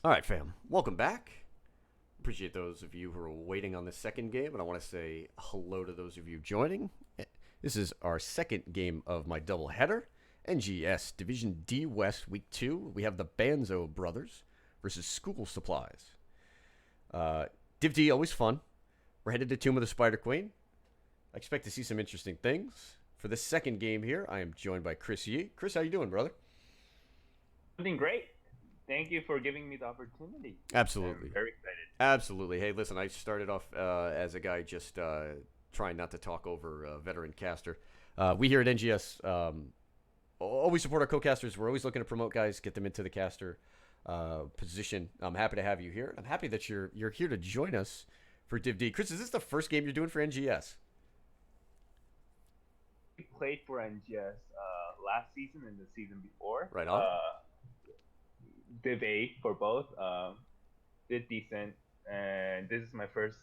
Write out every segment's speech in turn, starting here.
All right, fam. Welcome back. Appreciate those of you who are waiting on the second game, and I want to say hello to those of you joining. This is our second game of my doubleheader. NGS Division D-West Week 2. We have the Banzo brothers versus School Supplies. Div D, always fun. We're headed to Tomb of the Spider Queen. I expect to see some interesting things. For the second game here, I am joined by Chris Yee. Chris, how you doing, brother? Something great. Thank you for giving me the opportunity. I'm Absolutely. very excited. Absolutely. Hey, listen, I started off as a guy just trying not to talk over veteran caster. We here at NGS always support our co-casters. We're always looking to promote guys, get them into the caster position. I'm happy to have you here. I'm happy that you're here to join us for Div D. Chris, is this the first game you're doing for NGS? We played for NGS last season and the season before. Right on. Div A for both. Did decent, and this is my first.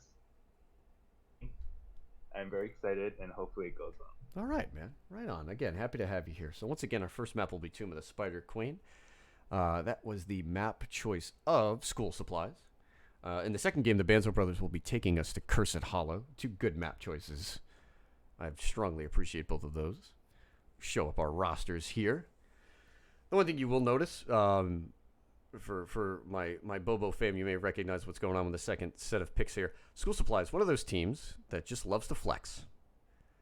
I'm very excited, and hopefully it goes well. All right, man. Right on. Again, happy to have you here. So once again, our first map will be Tomb of the Spider Queen. That was the map choice of School Supplies. In the second game, the Banzo brothers will be taking us to Cursed Hollow. Two good map choices. I strongly appreciate both of those. Show up our rosters here. The one thing you will notice, for my Bobo fam, you may recognize what's going on with the second set of picks here. School Supplies, one of those teams that just loves to flex.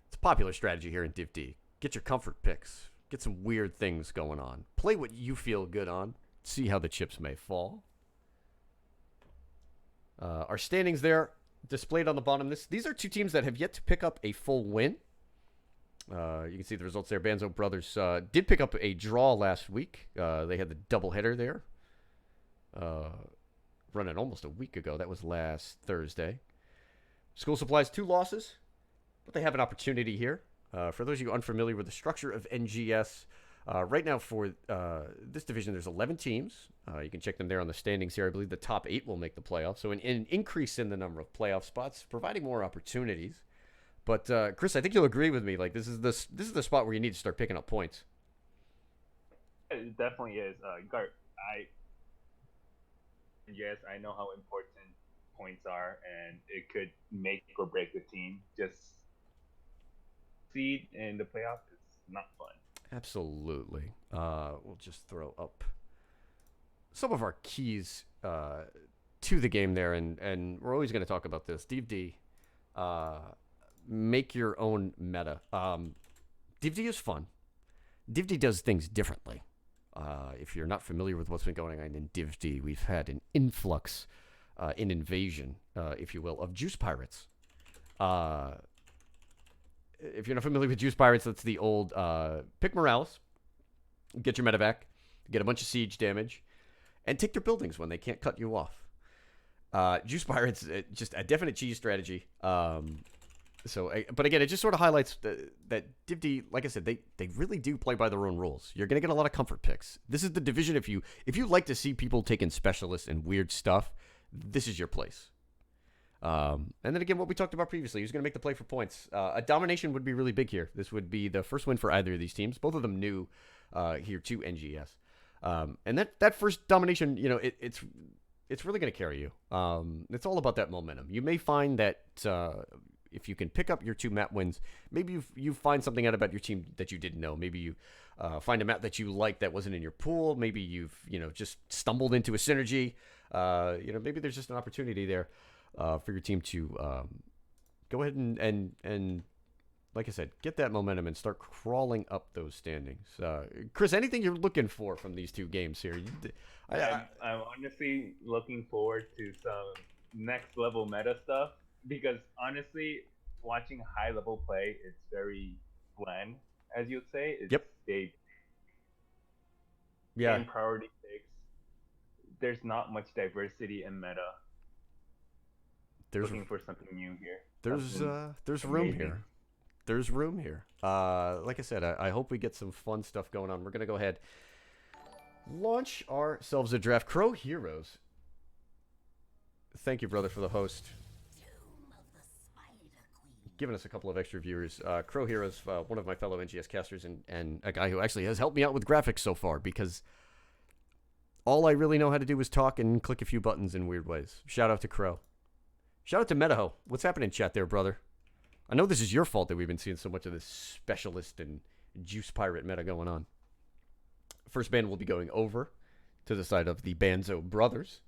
It's a popular strategy here in Div D. Get your comfort picks. Get some weird things going on. Play what you feel good on. See how the chips may fall. Our standings there displayed on the bottom. These are two teams that have yet to pick up a full win. You can see the results there. Banzo Brothers did pick up a draw last week. They had the doubleheader there. Running almost a week ago. That was last Thursday. School Supplies, 2 losses, but they have an opportunity here. For those of you unfamiliar with the structure of NGS, right now for this division, there's 11 teams. You can check them there on the standings here. I believe the top 8 will make the playoffs. So an increase in the number of playoff spots, providing more opportunities. But Chris, I think you'll agree with me. Like this is the spot where you need to start picking up points. It definitely is. Gart, yes, I know how important points are, and it could make or break the team. Just seed in the playoffs is not fun. Absolutely. We'll just throw up some of our keys to the game there, and we're always going to talk about this. Div D, make your own meta. Div D is fun. Div D does things differently. If you're not familiar with what's been going on in Div D, we've had an influx, an invasion, if you will, of juice pirates. If you're not familiar with juice pirates, that's the old pick Morales, get your medevac, get a bunch of siege damage, and take their buildings when they can't cut you off. Juice pirates, just a definite cheese strategy. But again, it just sort of highlights that Div D, like I said, they really do play by their own rules. You're gonna get a lot of comfort picks. This is the division. If you like to see people taking specialists and weird stuff, this is your place. And then again, what we talked about previously, who's going to make the play for points? A domination would be really big here. This would be the first win for either of these teams. Both of them new here to NGS. And that first domination, it's really going to carry you. It's all about that momentum. You may find that if you can pick up your 2 map wins, maybe you find something out about your team that you didn't know. Maybe you find a map that you like that wasn't in your pool. Maybe you've just stumbled into a synergy. Maybe there's just an opportunity there. For your team to go ahead and, like I said, get that momentum and start crawling up those standings. Chris, anything you're looking for from these 2 games here? I'm honestly looking forward to some next level meta stuff because honestly, watching high level play, it's very bland, as you'd say. It's Yep. they Yeah. in priority picks. There's not much diversity in meta. There's Looking for something new here. there's room Amazing. here. There's room here. Like I said, I hope we get some fun stuff going on. We're gonna go ahead, launch ourselves a draft. Crow Heroes. Thank you, brother, for the host. Giving us a couple of extra viewers. Crow Heroes, one of my fellow NGS casters, and a guy who actually has helped me out with graphics so far because All I really know how to do is talk and click a few buttons in weird ways. Shout out to Crow. Shout out to Metaho. What's happening in chat there, brother? I know this is your fault that we've been seeing so much of this specialist and juice pirate meta going on. First ban will be going over to the side of the Banzo brothers.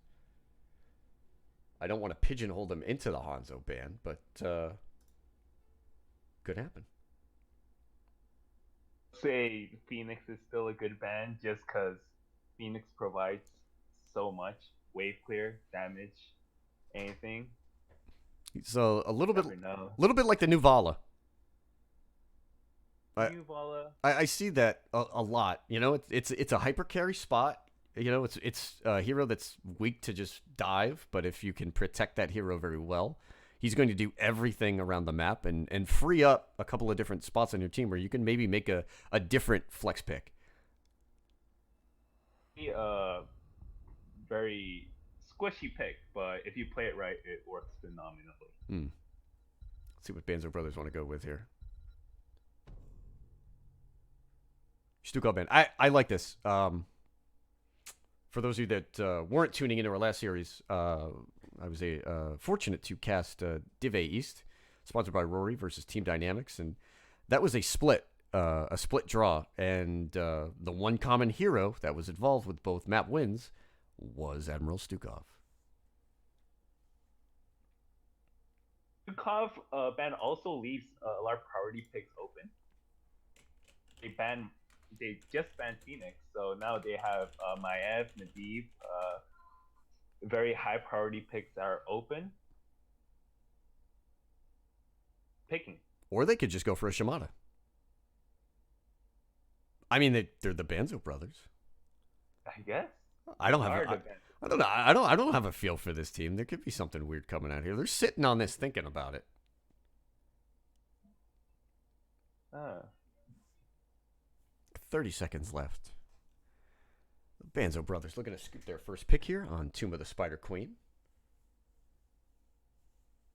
I don't want to pigeonhole them into the Hanzo ban, but could happen. Say Phoenix is still a good ban just because Phoenix provides so much wave clear, damage, anything. So a little Never know. bit like the new Vala. New Vala. I see that a lot. You know, it's a hyper carry spot. You know, it's a hero that's weak to just dive, but if you can protect that hero very well, he's going to do everything around the map and free up a couple of different spots on your team where you can maybe make a different flex pick. Very squishy pick, but if you play it right, it works phenomenally. Let's see what Banzo Brothers want to go with here. Stukov band. I like this. For those of you that weren't tuning into our last series, I was fortunate to cast Div D-West, sponsored by Rory versus Team Dynamics, and that was a split draw. And the one common hero that was involved with both map wins was Admiral Stukov. Stukov ban also leaves a lot of priority picks open. They just banned Phoenix, so now they have Maev, Medivh, very high priority picks are open. Picking. Or they could just go for a Shimada. I mean, they're the Banzo brothers. I guess. I don't know. I don't have a feel for this team. There could be something weird coming out here. They're sitting on this thinking about it. 30 seconds left. The Banzo brothers looking to scoop their first pick here on Tomb of the Spider Queen.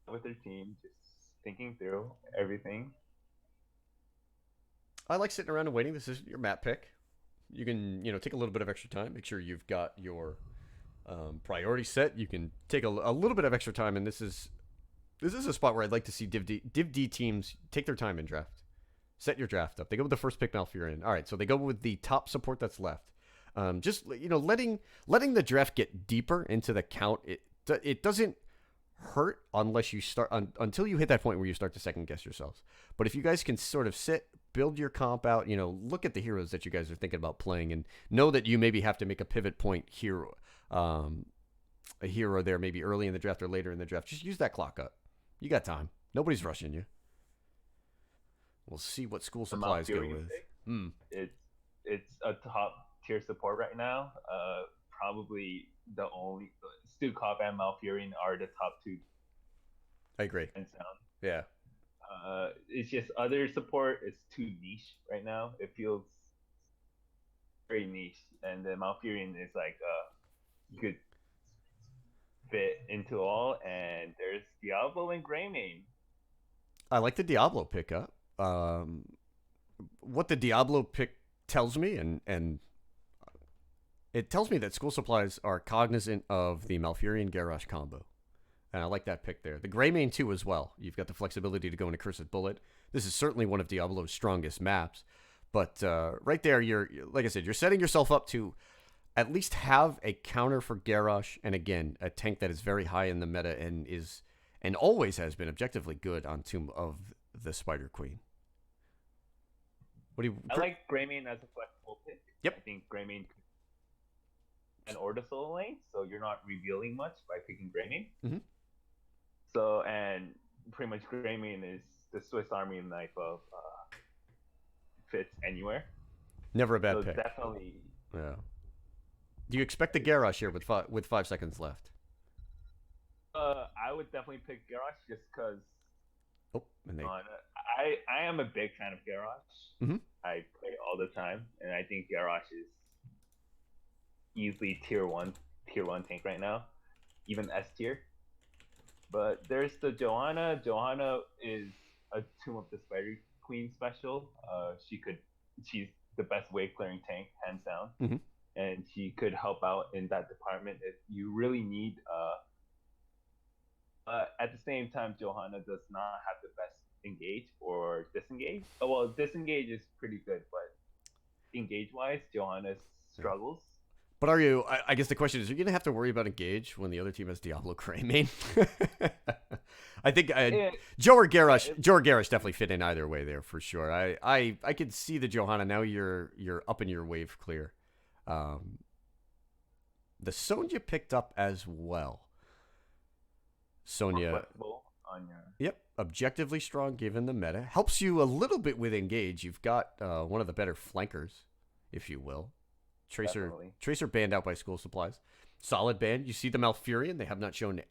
With their team, just thinking through everything. I like sitting around and waiting. This is your map pick. You can, take a little bit of extra time. Make sure you've got your priority set. You can take a little bit of extra time, and this is a spot where I'd like to see Div D teams take their time in draft. Set your draft up. They go with the first pick, Malfurion. All right, so they go with the top support that's left. Just letting the draft get deeper into the count. It doesn't hurt unless you start until you hit that point where you start to second guess yourselves. But if you guys can sort of sit, build your comp out, look at the heroes that you guys are thinking about playing, and know that you maybe have to make a pivot point here, a hero there, maybe early in the draft or later in the draft. Just use that clock up. You got time. Nobody's rushing you. We'll see what school supplies go with. It's a top tier support right now. Probably the only Stukov and Malfurion are the top two. I agree. And sound. Yeah. It's just other support is too niche right now. It feels very niche, and the Malfurion is like you could fit into all. And there's Diablo and Greymane. I like the Diablo pickup. What the Diablo pick tells me, and it tells me that school supplies are cognizant of the Malfurion Garrosh combo. And I like that pick there. The Greymane too as well. You've got the flexibility to go into Cursed Bullet. This is certainly one of Diablo's strongest maps. But right there, you're like I said, you're setting yourself up to at least have a counter for Garrosh, and again, a tank that is very high in the meta and always has been objectively good on Tomb of the Spider Queen. I like Greymane as a flexible pick. Yep. I think Greymane and Orda solo lane, so you're not revealing much by picking Greymane. Mm-hmm. So, and pretty much Greymane is the Swiss Army knife of fits anywhere. Never a bad pick. Definitely. Yeah. Do you expect the Garrosh here with 5 seconds left? I would definitely pick Garrosh just because. Oh, and I am a big fan of Garrosh. Mm-hmm. I play all the time, and I think Garrosh is easily tier one tank right now, even S tier. But there's the Johanna. Johanna is a Tomb of the Spider Queen special. She's the best wave clearing tank, hands down. Mm-hmm. and she could help out in that department if you really need. At the same time, Johanna does not have the best engage or disengage. Oh, well, disengage is pretty good, but engage wise, Johanna Yeah. struggles. But are you? I guess the question is: are you gonna have to worry about engage when the other team has Diablo Cray main? I think It, Joe or yeah, Garrosh. Joe or Garrosh definitely fit in either way there for sure. I could see the Johanna now. You're up in your wave clear. Um, the Sonya picked up as well. more Sonya, flexible on your yep, objectively strong given the meta. Helps you a little bit with engage. You've got one of the better flankers, if you will. definitely. Tracer banned out by school supplies. Solid ban. You see the Malfurion. They have not shown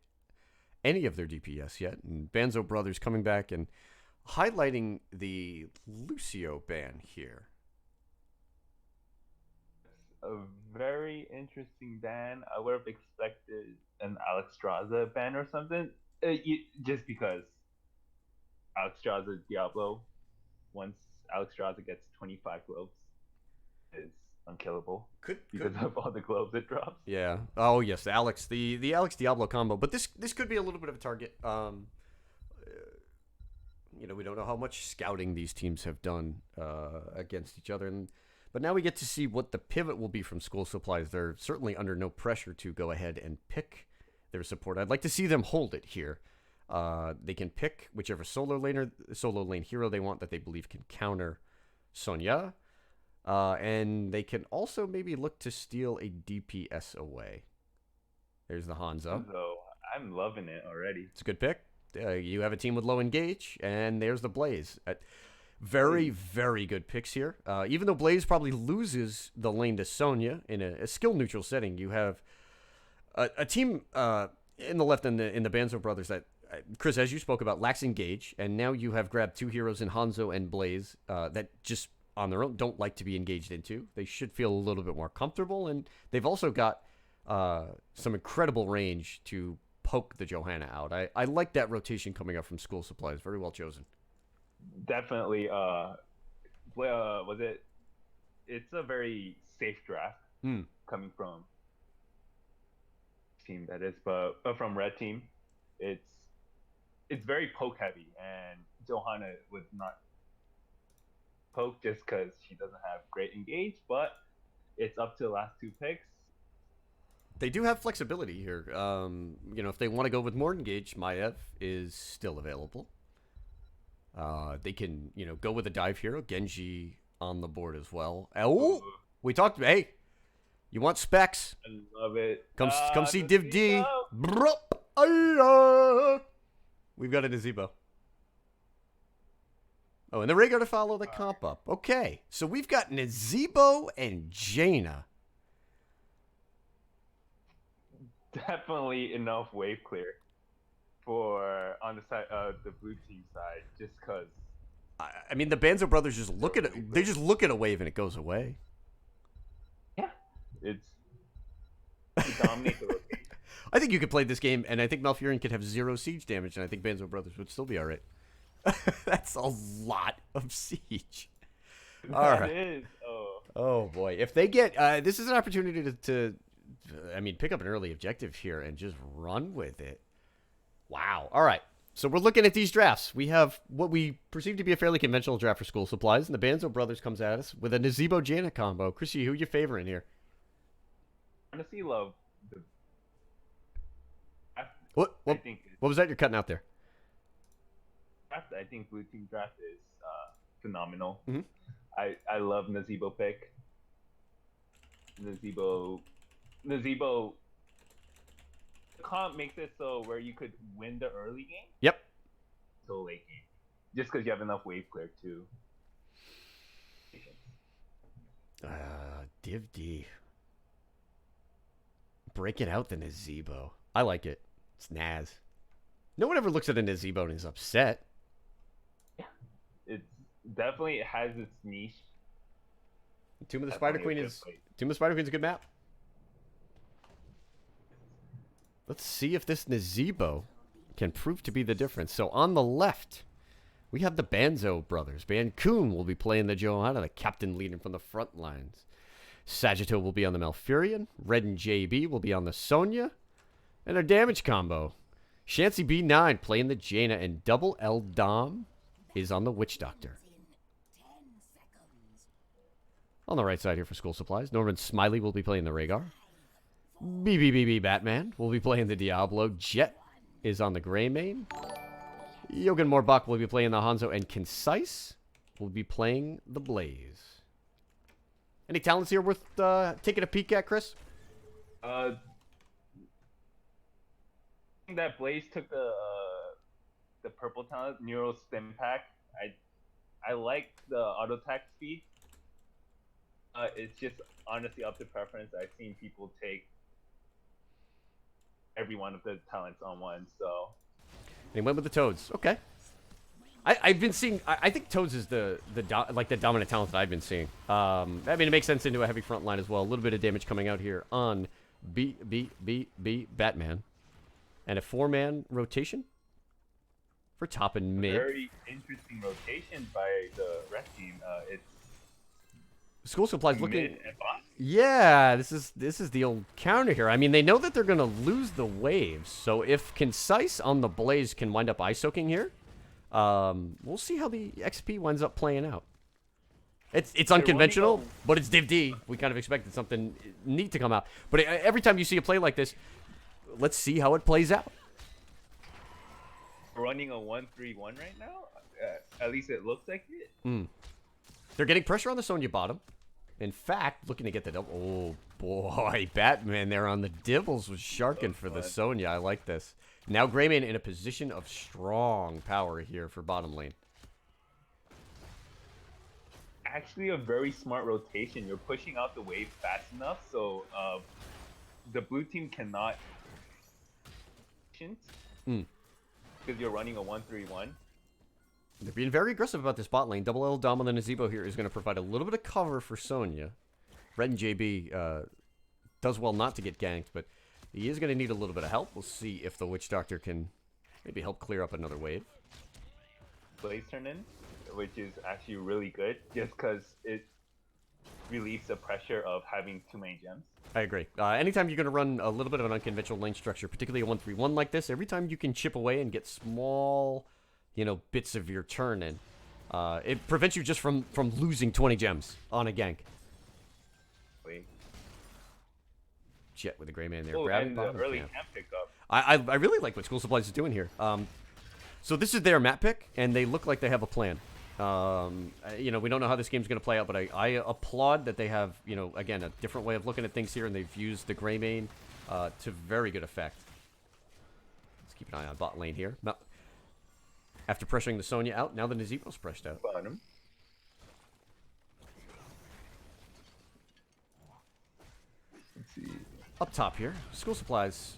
any of their DPS yet. And Banzo Brothers coming back and highlighting the Lucio ban here. A very interesting ban. I would have expected an Alexstrasza ban or something, just because Alexstrasza Diablo, once Alexstrasza gets 25 globes, is unkillable because of all the globes it drops. Yeah. Oh yes, the Alex Diablo combo. But this could be a little bit of a target. We don't know how much scouting these teams have done against each other, but now we get to see what the pivot will be from school supplies. They're certainly under no pressure to go ahead and pick their support. I'd like to see them hold it here. They can pick whichever solo lane hero they want that they believe can counter Sonya. And they can also maybe look to steal a DPS away. There's the Hanzo. So I'm loving it already. It's a good pick. You have a team with low engage, and there's the Blaze. Very, very good picks here. Even though Blaze probably loses the lane to Sonya in a skill-neutral setting, you have a team in the left in the Banzo Brothers that, Chris, as you spoke about, lacks engage, and now you have grabbed two heroes in Hanzo and Blaze that just on their own don't like to be engaged into. They should feel a little bit more comfortable, and they've also got some incredible range to poke the Johanna out. I like that rotation coming up from school supplies. Very well chosen. Definitely. Was it? It's a very safe draft coming from team that is, but from red team, it's very poke heavy, and Johanna would not poke just because she doesn't have great engage, but it's up to the last two picks. They do have flexibility here. If they want to go with more engage, Maev is still available. They can, go with a dive hero. Genji on the board as well. Oh, we talked. Hey, you want specs? I love it. Come see Div D. We've got a Nazebo. Oh, and the Rhaegar to follow the comp up. Okay, so we've got Nazebo and Jaina. Definitely enough wave clear for on the side the blue team side, just because. I mean, the Banzo brothers just look at it. They just look at a wave and it goes away. Yeah, it dominates the rotation. I think you could play this game, and I think Malfurion could have 0 siege damage, and I think Banzo brothers would still be all right. That's a lot of siege. All right. Is. Oh boy, if they get this is an opportunity to pick up an early objective here and just run with it. Wow. All right. So we're looking at these drafts. We have what we perceive to be a fairly conventional draft for school supplies, and the Banzo brothers comes at us with a Nazebo Jaina combo. Chrissy, who you favoring here? Honestly, love the. What was that you're cutting out there? I think blue team draft is phenomenal. Mm-hmm. I love Nazebo pick. Nazebo. The comp makes it so where you could win the early game. Yep. So late game, just because you have enough wave clear too. Div D. Break it out the Nazebo. I like it. It's Naz. No one ever looks at a Nazebo and is upset. Yeah, it definitely has its niche. Tomb of the Spider Queen is a good map. Let's see if this Nazebo can prove to be the difference. So on the left, we have the Banzo brothers. Ban Kun will be playing the Johanna, the captain leading from the front lines. Sagittarius will be on the Malfurion. Red and JB will be on the Sonya. And our damage combo. Shancy B9 playing the Jaina, and Double L Dom is on the Witch Doctor. On the right side here for school supplies, Norman Smiley will be playing the Rhaegar. BBBB Batman will be playing the Diablo. Jet is on the Greymane. Yogan Morbach will be playing the Hanzo, and Concise will be playing the Blaze. Any talents here worth taking a peek at, Chris? That Blaze took the purple talent, Neural Stim Pack. I like the auto attack speed. It's just honestly up to preference. I've seen people take every one of the talents on one, so. They went with the Toads. Okay. I've been seeing. I think Toads is the dominant talent that I've been seeing. I mean, it makes sense into a heavy front line as well. A little bit of damage coming out here on B Batman, and a 4-man rotation for top and mid. Very interesting rotation by the red team. It's School supplies looking. mid and bot. Yeah, this is the old counter here. I mean, they know that they're gonna lose the waves. So if Concise on the Blaze can wind up eye soaking here, we'll see how the XP winds up playing out. It's unconventional, but it's Div D. We kind of expected something neat to come out. But every time you see a play like this, let's see how it plays out. Running a 1-3-1 right now. At least it looks like it. They're getting pressure on the Sonya bottom. In fact, looking to get the double. Oh boy, Batman there on the Dibbles was sharking for the Sonya. I like this. Now Greymane in a position of strong power here for bottom lane. Actually, a very smart rotation. You're pushing out the wave fast enough, so the blue team cannot. Because you're running a 1-3-1. They're being very aggressive about this bot lane. Double L Dom on the Nazebo here is going to provide a little bit of cover for Sonya. Red and JB does well not to get ganked, but he is going to need a little bit of help. We'll see if the Witch Doctor can maybe help clear up another wave. Blaze turn in, which is actually really good, just because it relieves the pressure of having too many gems. I agree. Anytime you're going to run a little bit of an unconventional lane structure, particularly a 1-3-1 like this, every time you can chip away and get small, bits of your turn in, it prevents you just from losing 20 gems on a gank. Wait. Jet with the Greymane there. And the early camp pickup. I really like what School Supplies is doing here. So this is their map pick, and they look like they have a plan. We don't know how this game's going to play out, but I applaud that they have, again, a different way of looking at things here, and they've used the Greymane to very good effect. Let's keep an eye on bot lane here. Now, after pressuring the Sonya out, now the Nazebo's pressed out. Bottom. Let's see. Up top here, School Supplies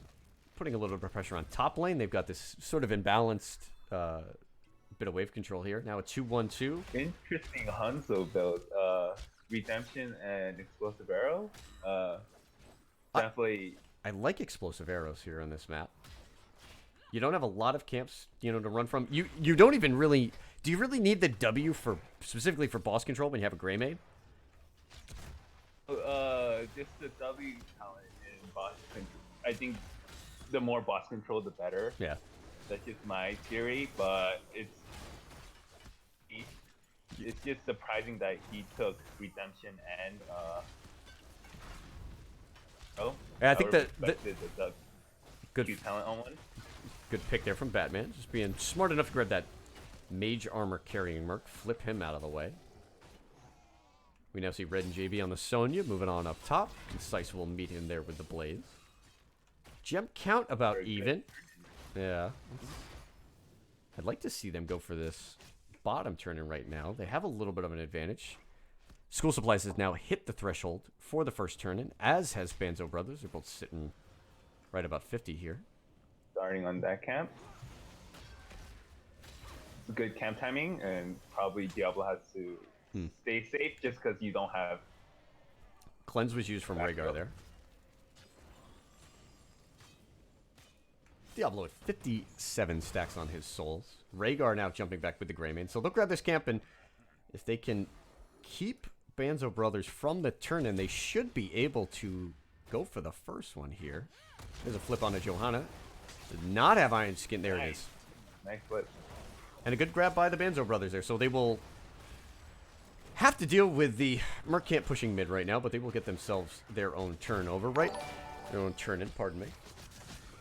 putting a little bit of pressure on top lane. They've got this sort of imbalanced bit of wave control here. Now a 2-1-2. Interesting Hanzo build. Redemption and Explosive Arrow. Definitely. I like Explosive Arrows here on this map. You don't have a lot of camps, to run from. You don't even really. Do you really need the W specifically for boss control when you have a Greymane? Just the W talent in boss control. I think the more boss control, the better. Yeah. That's just my theory, but it's just surprising that he took Redemption and yeah, I think the good talent on one. Good pick there from Batman. Just being smart enough to grab that mage armor carrying Merc, flip him out of the way. We now see Red and JB on the Sonya, moving on up top. Concise will meet him there with the Blaze. Gem count about Very even. Good. Yeah. I'd like to see them go for this bottom turn-in right now. They have a little bit of an advantage. School Supplies has now hit the threshold for the first turn-in, as has Banzo Brothers. They're both sitting right about 50 here. Starting on that camp. Good camp timing, and probably Diablo has to stay safe just because you don't have. Cleanse was used from Rhaegar there. Diablo at 57 stacks on his souls. Rhaegar now jumping back with the Greymane. So they'll grab this camp, and if they can keep Banzo Brothers from the turn, and they should be able to go for the first one here. There's a flip on to Johanna. Did not have Iron Skin. There it is. Nice flip. And a good grab by the Banzo Brothers there. So they will have to deal with the Mercant pushing mid right now, but they will get themselves their own turnover, right? Their own turn in, pardon me.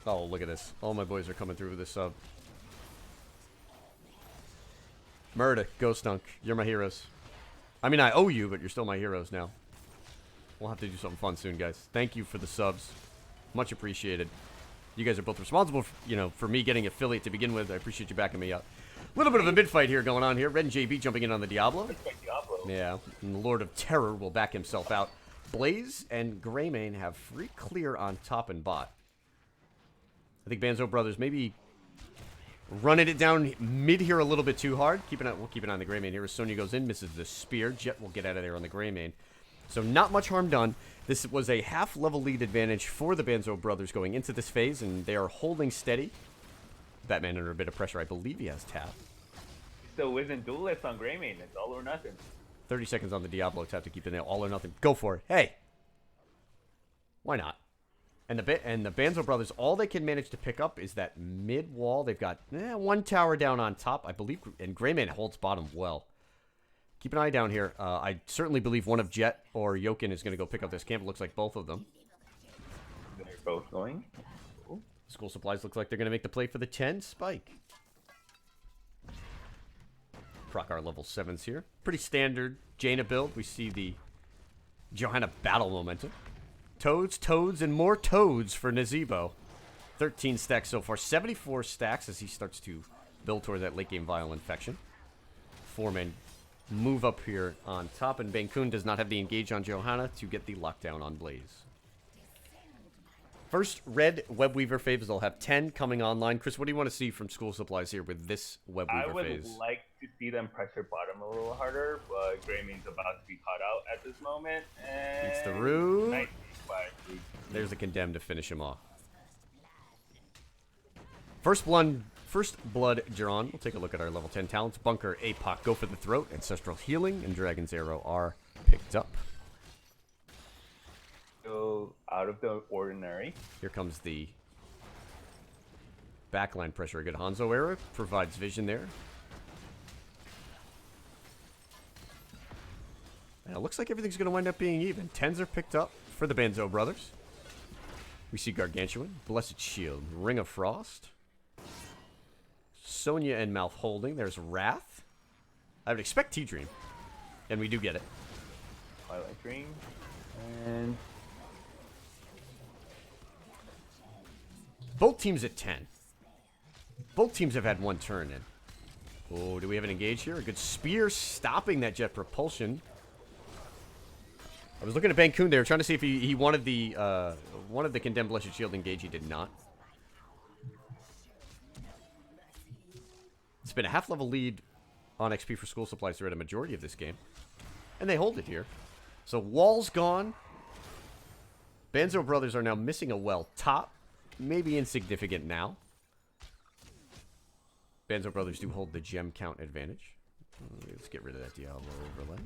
Oh, look at this. All my boys are coming through with this sub. Murda, Ghost Dunk, you're my heroes. I mean, I owe you, but you're still my heroes now. We'll have to do something fun soon, guys. Thank you for the subs. Much appreciated. You guys are both responsible for, for me getting affiliate to begin with. I appreciate you backing me up. A little bit of a mid-fight here going on here. Red and JB jumping in on the Diablo. Yeah, and the Lord of Terror will back himself out. Blaze and Greymane have free clear on top and bot. I think Banzo Brothers maybe running it down mid here a little bit too hard. We'll keep an eye on the Greymane here. As Sonya goes in, misses the spear. Jet will get out of there on the Greymane. So not much harm done. This was a half-level lead advantage for the Banzo Brothers going into this phase, and they are holding steady. Batman under a bit of pressure. I believe he has tap. Still isn't duelist on Greymane. It's all or nothing. 30 seconds on the Diablo tap to keep the nail. All or nothing. Go for it. Hey! Why not? And the Banzo Brothers, all they can manage to pick up is that mid wall. They've got one tower down on top, I believe, and Greymane holds bottom well. Keep an eye down here. I certainly believe one of Jet or Yokin is going to go pick up this camp. It looks like both of them. They're both going. Cool. School Supplies looks like they're going to make the play for the 10 spike. Proc our level 7s here. Pretty standard Jaina build. We see the Johanna battle momentum. Toads, and more toads for Nazeebo. 13 stacks so far. 74 stacks as he starts to build toward that late game vial infection. 4-man move up here on top, and Bankun does not have the engage on Johanna to get the lockdown on Blaze. First red Webweaver phase, they'll have 10 coming online. Chris, what do you want to see from School Supplies here with this Webweaver phase? I would like to see them pressure bottom a little harder, but Greymane's about to be caught out at this moment. And it's the root. Nice. There's a Condemned to finish him off. First blood drawn. We'll take a look at our level 10 talents. Bunker, APOC, Go for the Throat, Ancestral Healing, and Dragon's Arrow are picked up. So out of the ordinary. Here comes the backline pressure. A good Hanzo arrow provides vision there. And it looks like everything's going to wind up being even. 10s are picked up for the Banzo Brothers. We see Gargantuan, Blessed Shield, Ring of Frost, Sonya and Mouth holding. There's Wrath. I would expect T-Dream. And we do get it. Twilight Dream. And both teams at 10. Both teams have had one turn in. Oh, do we have an engage here? A good spear stopping that jet propulsion. I was looking at Bankun there, trying to see if he wanted the Condemned Blessed Shield engage. He did not. It's been a half-level lead on XP for School Supplies throughout a majority of this game. And they hold it here. So wall's gone. Banzo Brothers are now missing a well top. Maybe insignificant now. Banzo Brothers do hold the gem count advantage. Let's get rid of that Diablo overlay.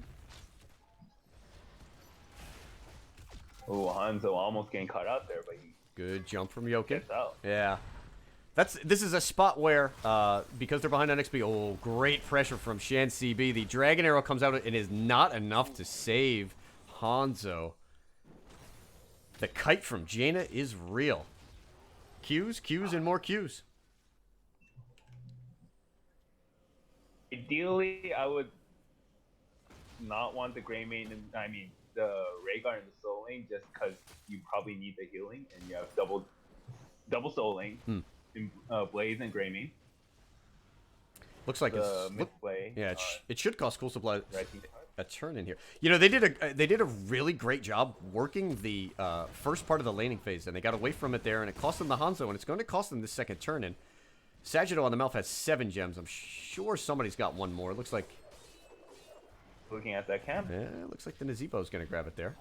oh, Hanzo almost getting caught out there, but he Good jump from Yokin. gets out. Yeah. This is a spot where, because they're behind on XP, oh, great pressure from Shan CB. The Dragon Arrow comes out and is not enough to save Hanzo. The kite from Jaina is real. Qs, and more Qs. Ideally, I would not want the Greymane, the Rhaegar and the Soul Lane, just because you probably need the healing, and you have double Soul Lane, in, Blaze and Greymane. Looks like The it's misplay. yeah. It should cost School Supply Right. a turn in here. You know, they did a really great job working the first part of the laning phase, and they got away from it there, and it cost them the Hanzo, and it's going to cost them this second turn in. Sagitto on the mouth has 7 gems. I'm sure somebody's got one more. It looks like Looking at that camp. yeah, it looks like the Nazeebo's going to grab it there.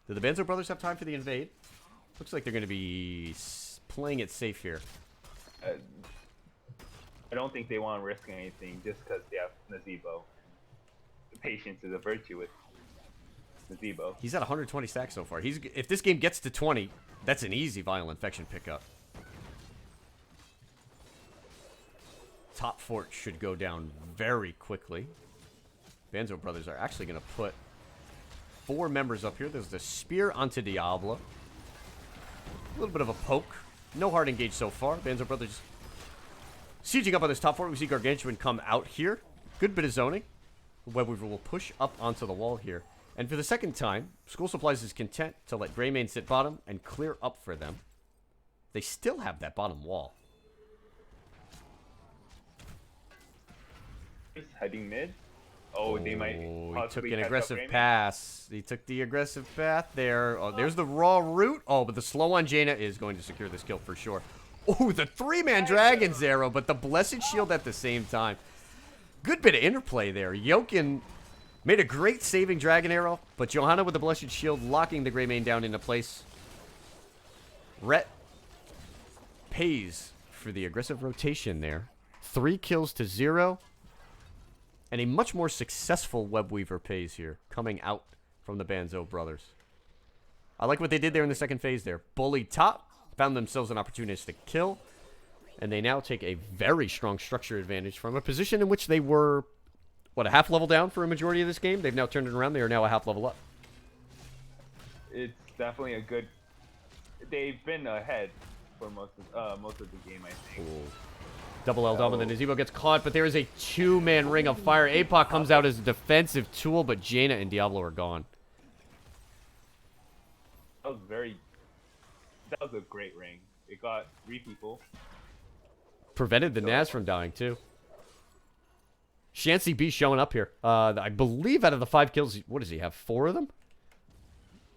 Do the Banzo Brothers have time for the invade? Looks like they're going to be playing it safe here. I don't think they want to risk anything just because they have Nazeebo. patience is a virtue with Nazebo. He's at 120 stacks so far. If this game gets to 20, that's an easy viral infection pickup. Top fort should go down very quickly. Banzo brothers are actually going to put 4 members up here. There's the spear onto Diablo. A little bit of a poke. No hard engage so far. Banzo brothers sieging up on this top fort. We see Gargantuan come out here. Good bit of zoning. Webweaver will push up onto the wall here. And for the second time, School Supplies is content to let Greymane sit bottom and clear up for them. They still have that bottom wall. Heading mid. Oh, they might he took an catch aggressive up Greymane. pass. He took the aggressive path there. Oh, there's the raw root. Oh, but the slow on Jaina is going to secure this kill for sure. Oh, the 3-man Dragon's Arrow, but the Blessed Shield at the same time. Good bit of interplay there. Jokin made a great saving Dragon Arrow, but Johanna with the Blessed Shield locking the Greymane down into place. Rhett pays for the aggressive rotation there. 3 kills to 0. And a much more successful Webweaver pays here, coming out from the Banzo brothers. I like what they did there in the second phase there. Bullied top, found themselves an opportunistic kill, and they now take a very strong structure advantage from a position in which they were, what, a half level down for a majority of this game? They've now turned it around. They are now a half level up. It's definitely a good. They've been ahead for most of the game, I think. Ooh. Double L and then Nazebo gets caught, but there is a 2-man ring of fire. APOC comes out as a defensive tool, but Jaina and Diablo are gone. That was a great ring. It got 3 people. Prevented the Naz from dying, too. Shancy B showing up here. I believe out of the 5 kills, what does he have? 4 of them?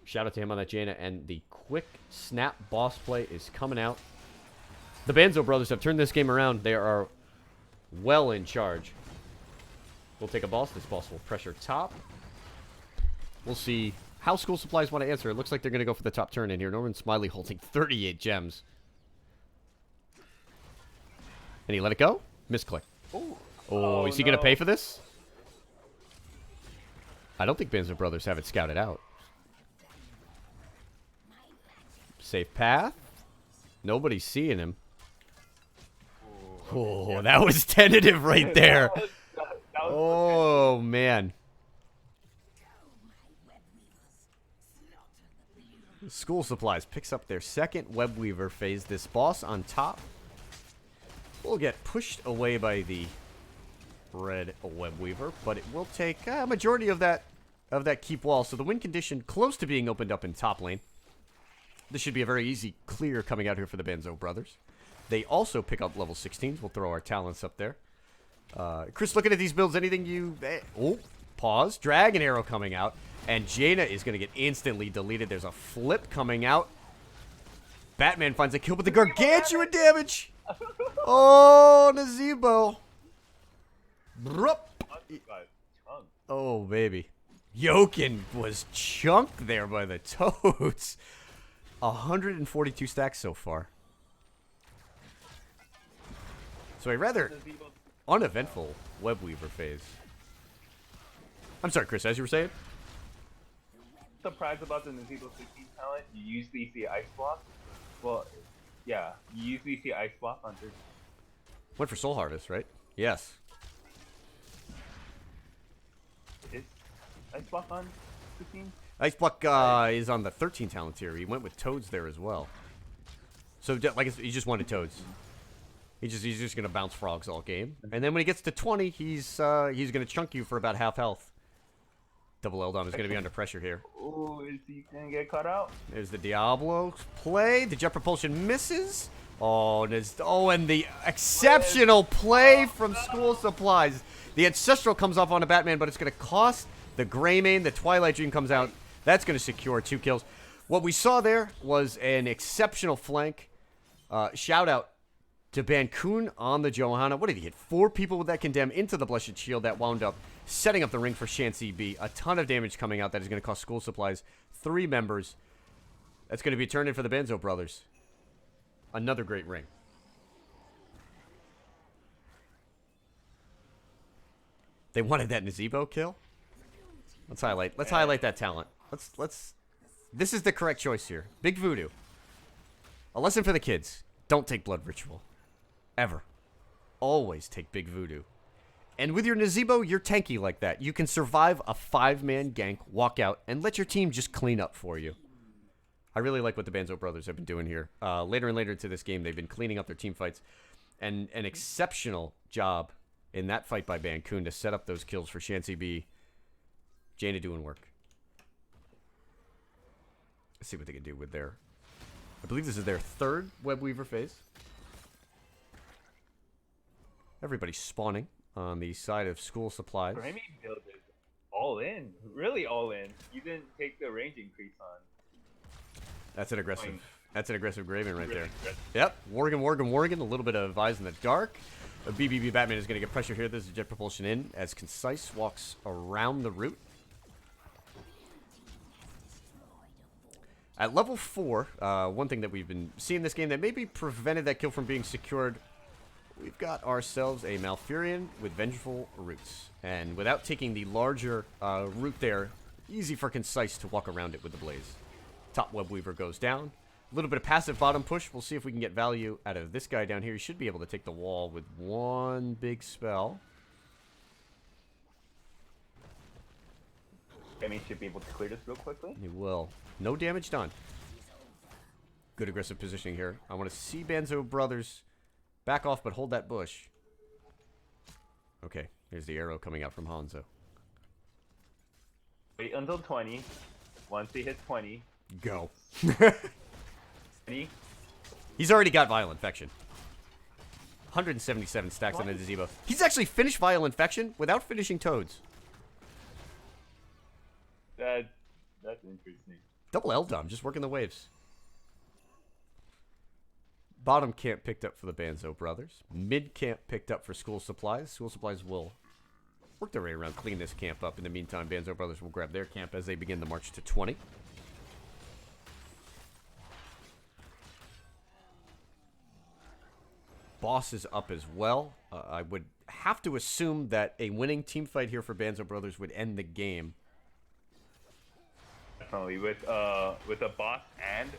Shout out to him on that Jaina. And the quick snap boss play is coming out. The Banzo brothers have turned this game around. They are well in charge. We'll take a boss. This boss will pressure top. We'll see how School Supplies want to answer. It looks like they're going to go for the top turn in here. Norman Smiley holding 38 gems. And he let it go? Misclick. Oh, is he going to pay for this? I don't think Banzo brothers have it scouted out. Safe path. Nobody's seeing him. Oh, that was tentative right there. That was Oh, man. School Supplies picks up their second Webweaver phase. This boss on top will get pushed away by the red Webweaver, but it will take a majority of that keep wall. So the win condition close to being opened up in top lane. This should be a very easy clear coming out here for the Banzo brothers. They also pick up level 16s. We'll throw our talents up there. Chris, looking at these builds, anything you... Oh, pause. Dragon Arrow coming out. And Jaina is going to get instantly deleted. There's a flip coming out. Batman finds a kill, but the Gargantuan damage! Oh, Nazebo. Oh, baby. Jokin was chunked there by the Toads. 142 stacks so far. So a rather uneventful Webweaver phase. I'm sorry, Chris, as you were saying? Surprised about the Nazebo 16 talent. You usually see Ice Block. Well, yeah, you usually see Ice Block on 13. Went for Soul Harvest, right? Yes. Is Ice Block on 16? Ice Block is on the 13 talent tier. He went with Toads there as well. So, like, he just wanted Toads. He's just gonna bounce frogs all game, and then when he gets to 20, he's gonna chunk you for about half health. Double Eldon is gonna be under pressure here. Ooh, is he gonna get cut out? There's the Diablo play. The Jet Propulsion misses. Oh, and the exceptional play from School Supplies. The Ancestral comes off on a Batman, but it's gonna cost the Greymane. The Twilight Dream comes out. That's gonna secure 2 kills. What we saw there was an exceptional flank. Shout out to Bankun on the Johanna. What did he hit? 4 people with that condemn into the Blessed Shield that wound up setting up the ring for Shancy B. A ton of damage coming out that is going to cost School Supplies 3 members. That's going to be turned in for the Banzo brothers. Another great ring. They wanted that Nazebo kill. Let's highlight that talent. Let's. This is the correct choice here. Big Voodoo. A lesson for the kids: don't take Blood Ritual, ever. Always take Big Voodoo. And with your Nazebo, you're tanky like that. You can survive a 5-man gank, walk out, and let your team just clean up for you. I really like what the Banzo brothers have been doing here. Later and later into this game, they've been cleaning up their team fights. And an exceptional job in that fight by Bancoon to set up those kills for Shancy B. Jaina doing work. Let's see what they can do with their... I believe this is their 3rd Web Weaver phase. Everybody's spawning on the side of school supplies. Grammy build is all in. Really all in. You didn't take the range increase on. That's an aggressive. That's an aggressive Graven right there. Aggressive. Yep. Worgen. A little bit of Eyes in the Dark. A BBB Batman is going to get pressure here. This is Jet Propulsion in as Concise walks around the route. At level 4, one thing that we've been seeing this game that maybe prevented that kill from being secured, we've got ourselves a Malfurion with Vengeful Roots. And without taking the larger route there, easy for Concise to walk around it with the Blaze. Top Web Weaver goes down. A little bit of passive bottom push. We'll see if we can get value out of this guy down here. He should be able to take the wall with one big spell. Grammy should be able to clear this real quickly. He will. No damage done. Good aggressive positioning here. I want to see Banzo brothers back off, but hold that bush. Okay, here's the arrow coming out from Hanzo. Wait until 20. Once he hits 20. Go. 20. He's already got Vial Infection. 177 stacks on the Gazebo. He's actually finished Vial Infection without finishing Toads. That's interesting. Double L-Dom, just working the waves. Bottom camp picked up for the Banzo brothers. Mid camp picked up for School Supplies. School Supplies will work their way around, clean this camp up. In the meantime, Banzo brothers will grab their camp as they begin the march to 20. Boss is up as well. I would have to assume that a winning team fight here for Banzo brothers would end the game. Definitely with a boss and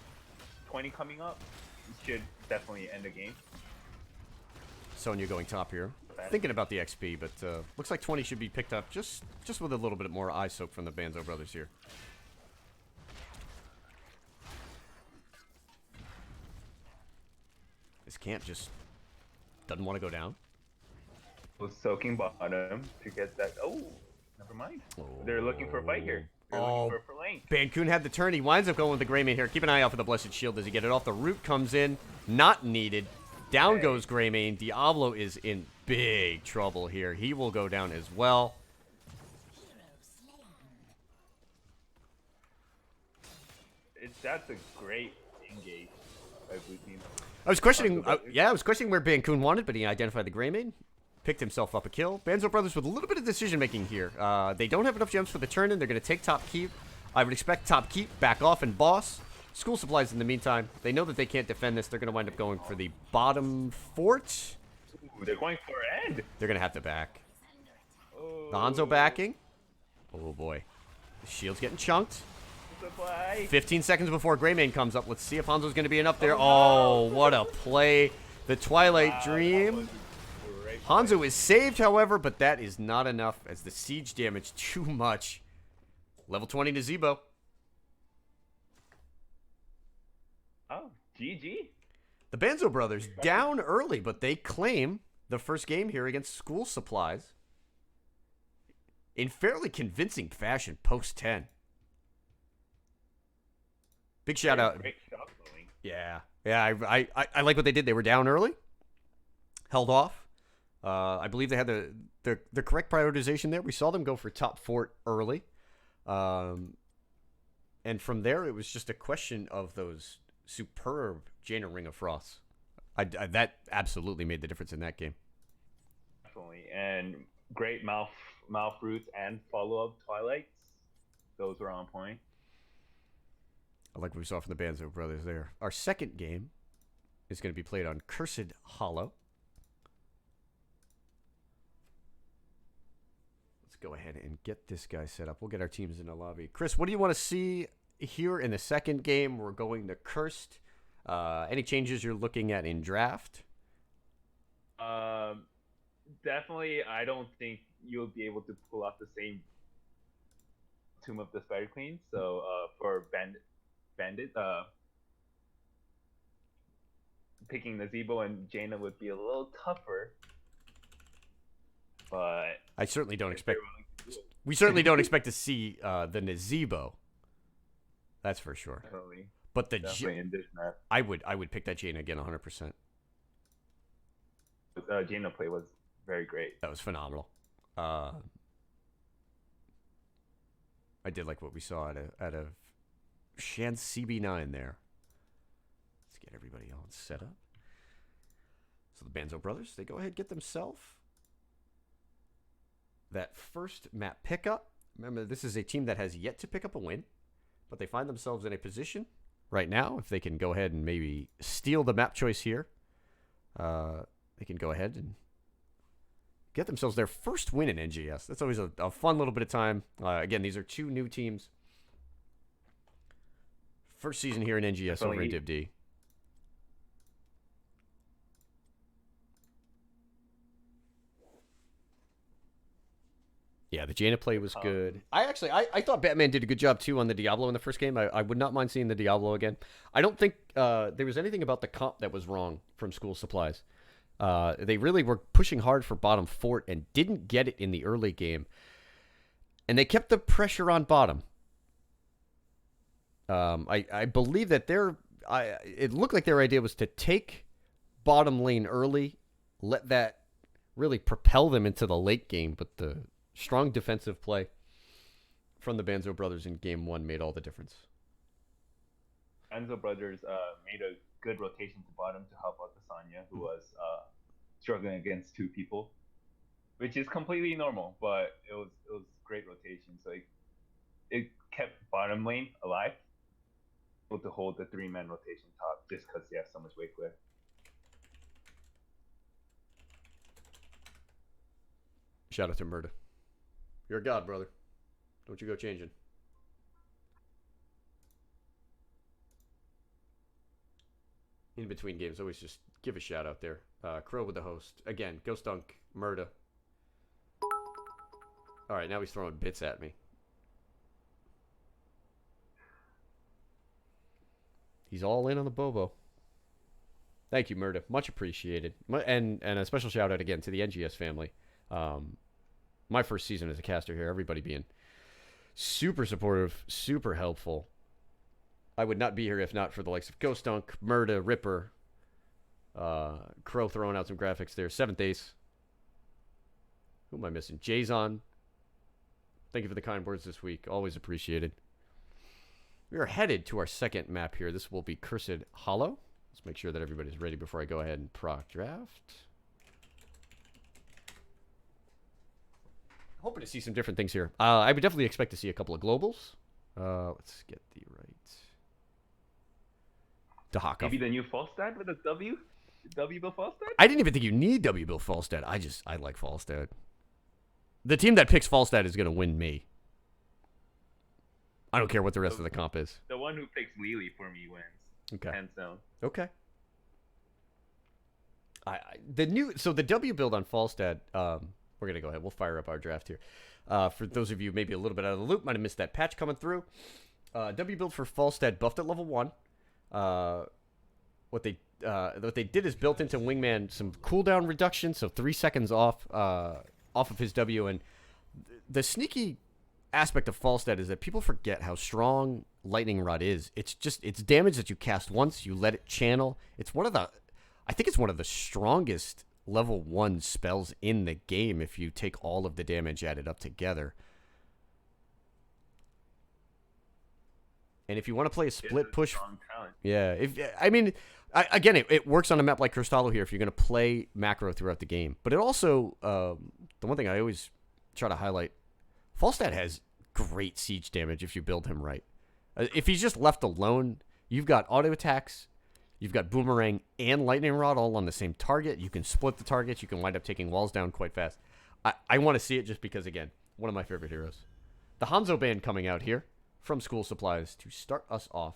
20 coming up, it should definitely end the game. Sonya going top here. Thinking about the XP, but looks like 20 should be picked up just with a little bit more eye soak from the Banzo brothers here. This camp just doesn't want to go down. Was soaking bottom to get that. Oh, never mind. Oh. They're looking for a fight here. They're looking for a lane. Bancoon had the turn. He winds up going with the Greymane here. Keep an eye out for the Blessed Shield. Does he get it off? The root comes in. Not needed. Down goes Greymane. Diablo is in big trouble here. He will go down as well. That's a great engage by blue team. I was questioning, I was questioning where Bancoon wanted, but he identified the Greymane. Picked himself up a kill. Banzo brothers with a little bit of decision making here. They don't have enough gems for the turn in. They're going to take top keep. I would expect top keep, back off, and boss. School Supplies in the meantime. They know that they can't defend this. They're going to wind up going for the bottom fort. Ooh, they're going for end. They're going to have to back. Oh. Banzo backing. Oh boy. The shield's getting chunked. Supply. 15 seconds before Greymane comes up. Let's see if Hanzo's going to be enough there. Oh, what a play. The Twilight Dream. Hanzo is saved, however, but that is not enough as the siege damage too much. Level 20 to Zebo. Oh, GG. The Banzo brothers down early, but they claim the first game here against School Supplies in fairly convincing fashion post 10. Big shout out. Great shot blowing. Yeah. I like what they did. They were down early, held off. I believe they had the correct prioritization there. We saw them go for top fort early. And from there, it was just a question of those superb Jaina Ring of Frost. That absolutely made the difference in that game. Definitely. And great mouth roots and follow-up Twilights. Those were on point. I like what we saw from the Banzo brothers there. Our second game is going to be played on Cursed Hollow. Let's go ahead and get this guy set up. We'll get our teams in the lobby. Chris, what do you want to see here in the second game? We're going to Cursed. Any changes you're looking at in draft? Definitely, I don't think you'll be able to pull off the same Tomb of the Spider Queen. So for Bandit, picking Nazebo and Jaina would be a little tougher. But I certainly don't expect. We certainly don't expect to see the Nazebo. That's for sure. Definitely. But the Definitely in this map, I would pick that Jaina again 100%. Jaina play was very great. That was phenomenal. I did like what we saw out of Shan CB9 there. Let's get everybody all set up. So the Banzo brothers, they go ahead and get themselves that first map pickup. Remember, this is a team that has yet to pick up a win, but they find themselves in a position right now. If they can go ahead and maybe steal the map choice here, they can go ahead and get themselves their first win in NGS. That's always a fun little bit of time. Again, these are two new teams. First season here in NGS over in Div D. Yeah, the Jaina play was good. I thought Batman did a good job too on the Diablo in the first game. I would not mind seeing the Diablo again. I don't think there was anything about the comp that was wrong from School Supplies. They really were pushing hard for bottom fort and didn't get it in the early game. And they kept the pressure on bottom. I believe that it looked like their idea was to take bottom lane early, let that really propel them into the late game, but the strong defensive play from the Banzo brothers in game one made all the difference. Banzo brothers made a good rotation to bottom to help out Sanya, who was struggling against two people, which is completely normal, but it was great rotation. So it kept bottom lane alive, able to hold the 3-man rotation top just because they have so much weight clear. Shout out to Murda. You're a god, brother. Don't you go changing. In between games, always just give a shout out there. Crow with the host. Again, Ghost Dunk, Murda. Alright, now he's throwing bits at me. He's all in on the Bobo. Thank you, Murda. Much appreciated. And a special shout out again to the NGS family. My first season as a caster here, everybody being super supportive, super helpful. I would not be here if not for the likes of Ghost Dunk, Murda, Ripper, Crow throwing out some graphics there. 7th Ace. Who am I missing? Jason. Thank you for the kind words this week. Always appreciated. We are headed to our second map here. This will be Cursed Hollow. Let's make sure that everybody's ready before I go ahead and proc draft. Hoping to see some different things here. I would definitely expect to see a couple of globals. Let's get the right. Dahaka. Maybe the new Falstad with a W? W Bill Falstad? I didn't even think you need W Bill Falstad. I like Falstad. The team that picks Falstad is going to win me. I don't care what the rest of the comp is. The one who picks Wheelie for me wins. Okay. Hands down. Okay. The W build on Falstad, we're going to go ahead. We'll fire up our draft here. For those of you maybe a little bit out of the loop, might have missed that patch coming through. W build for Falstad buffed at level 1. What they did is built into Wingman some cooldown reduction, so 3 seconds off of his W. And the sneaky aspect of Falstad is that people forget how strong Lightning Rod is. It's damage that you cast once, you let it channel. I think it's one of the strongest level 1 spells in the game if you take all of the damage added up together. And if you want to play a split push, yeah. It works on a map like Cristallo here if you're going to play macro throughout the game. But it also, the one thing I always try to highlight, Falstad has great siege damage if you build him right. If he's just left alone, you've got auto attacks, you've got Boomerang and Lightning Rod all on the same target. You can split the targets. You can wind up taking walls down quite fast. I want to see it just because, again, One of my favorite heroes. The Hanzo band coming out here from School Supplies to start us off.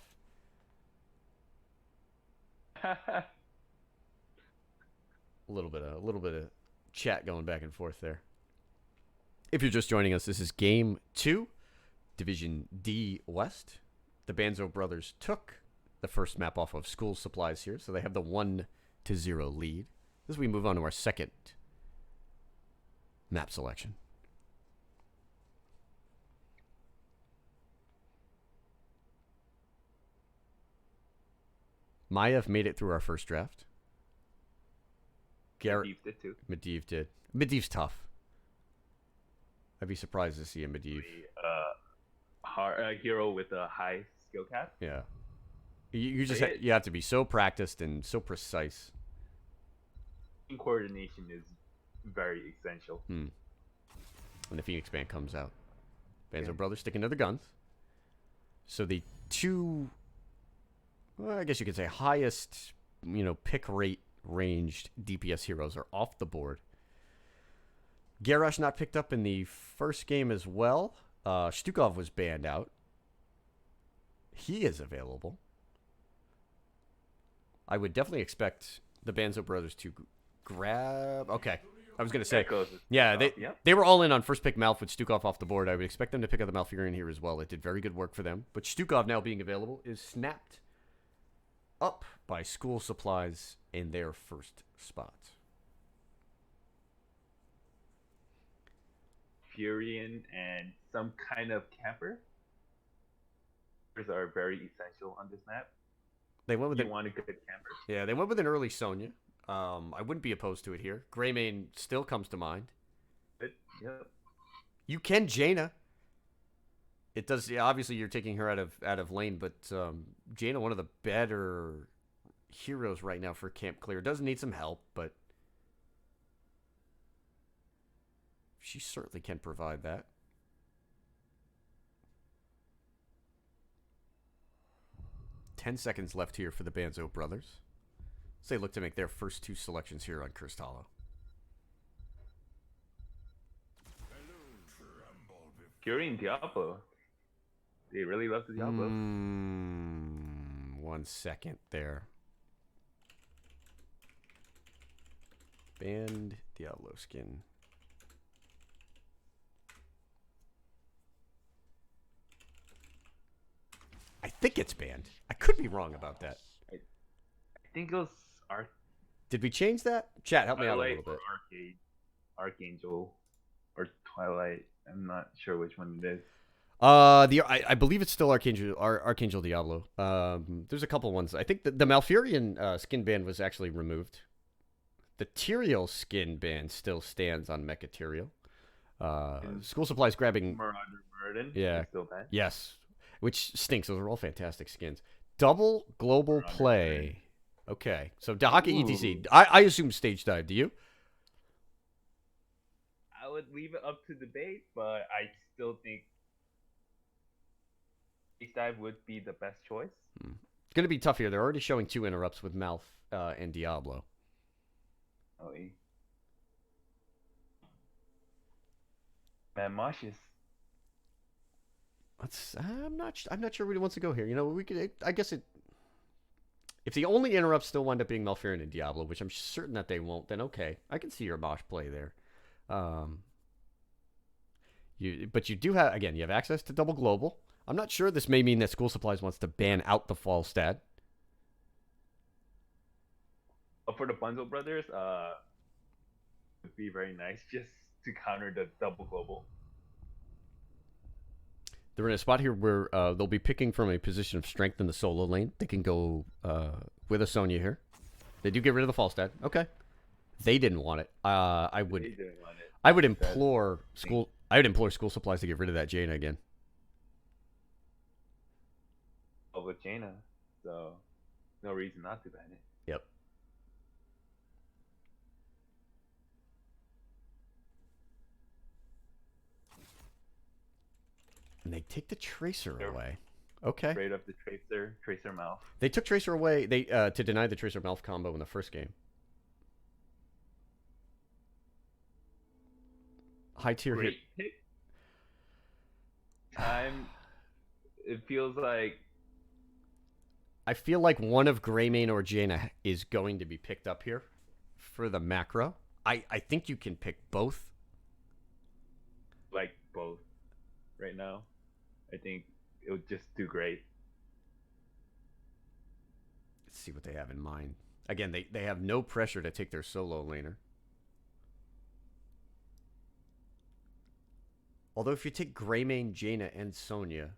A little bit of chat going back and forth there. If you're just joining us, this is Game 2, Division D-West. The Banzo brothers took the first map off of School Supplies here, so they have the 1-0 lead. As we move on to our second map selection. Maiev made it through our first draft. Medivh did too. Medivh did. Medivh's tough. I'd be surprised to see a Medivh. A hero with a high skill cap. Yeah. You just you have to be so practiced and so precise. Coordination is very essential. And the Phoenix band comes out. Banzo brothers sticking to their guns. So the two, well, I guess you could say highest, pick rate ranged DPS heroes are off the board. Garrosh not picked up in the first game as well. Stukov was banned out. He is available. I would definitely expect the Banzo brothers to grab. Okay, I was gonna say, yeah, they were all in on first pick Malf with Stukov off the board. I would expect them to pick up the Malfurion here as well. It did very good work for them. But Stukov now being available is snapped up by School Supplies in their first spot. Furion and some kind of camper are very essential on this map. They went with want a good camper. Yeah, they went with an early Sonya. I wouldn't be opposed to it here. Greymane still comes to mind. Yep. You can Jaina. It does. Yeah, obviously, you're taking her out of lane, but Jaina, one of the better heroes right now for camp clear. Does need some help, but she certainly can provide that. Ten seconds left here for the Banzo brothers. So they look to make their first two selections here on Cursed Hollow. Fury and Diablo. They really love the Diablo. 1 second there. Banned Diablo skin. I think it's banned. I could be wrong about that. I think it was Did we change that? Chat, help me out a little bit. Archangel or Twilight. I'm not sure which one it is. I believe it's still Archangel Diablo. There's a couple ones. I think the Malfurion skin ban was actually removed. The Tyrael skin ban still stands on Mecha Tyrael. School Supplies grabbing Marauder Burden. Yeah. Still banned. Yes. Which stinks. Those are all fantastic skins. Double global Marauder play. Burden. Okay. So Dahaka ETC. I assume stage dive. Do you? I would leave it up to debate, but I still think stage dive would be the best choice. It's going to be tough here. They're already showing 2 interrupts with Malf and Diablo. Oh, man, Moshes. I'm not sure where he wants to go here. We could. I guess it. If the only interrupts still wind up being Malfurion and Diablo, which I'm certain that they won't, then okay, I can see your Mosh play there. But you do have, again, you have access to double global. I'm not sure. This may mean that School Supplies wants to ban out the Falstad. For the Banzo brothers, would be very nice just to counter the double global. They're in a spot here where they'll be picking from a position of strength in the solo lane. They can go with a Sonya here. They do get rid of the Falstad. Okay. They didn't want it. I would implore School Supplies to get rid of that Jaina again. With Jaina, so no reason not to ban it. Yep. And they take the Tracer away. Okay. Straight up the Tracer Malf. They took Tracer away. They to deny the Tracer Malf combo in the first game. High tier hit. Pick. time, it feels like I feel like one of Greymane or Jaina is going to be picked up here for the macro. I think you can pick both. both right now. I think it would just do great. Let's see what they have in mind. Again, they have no pressure to take their solo laner. Although if you take Greymane, Jaina, and Sonya,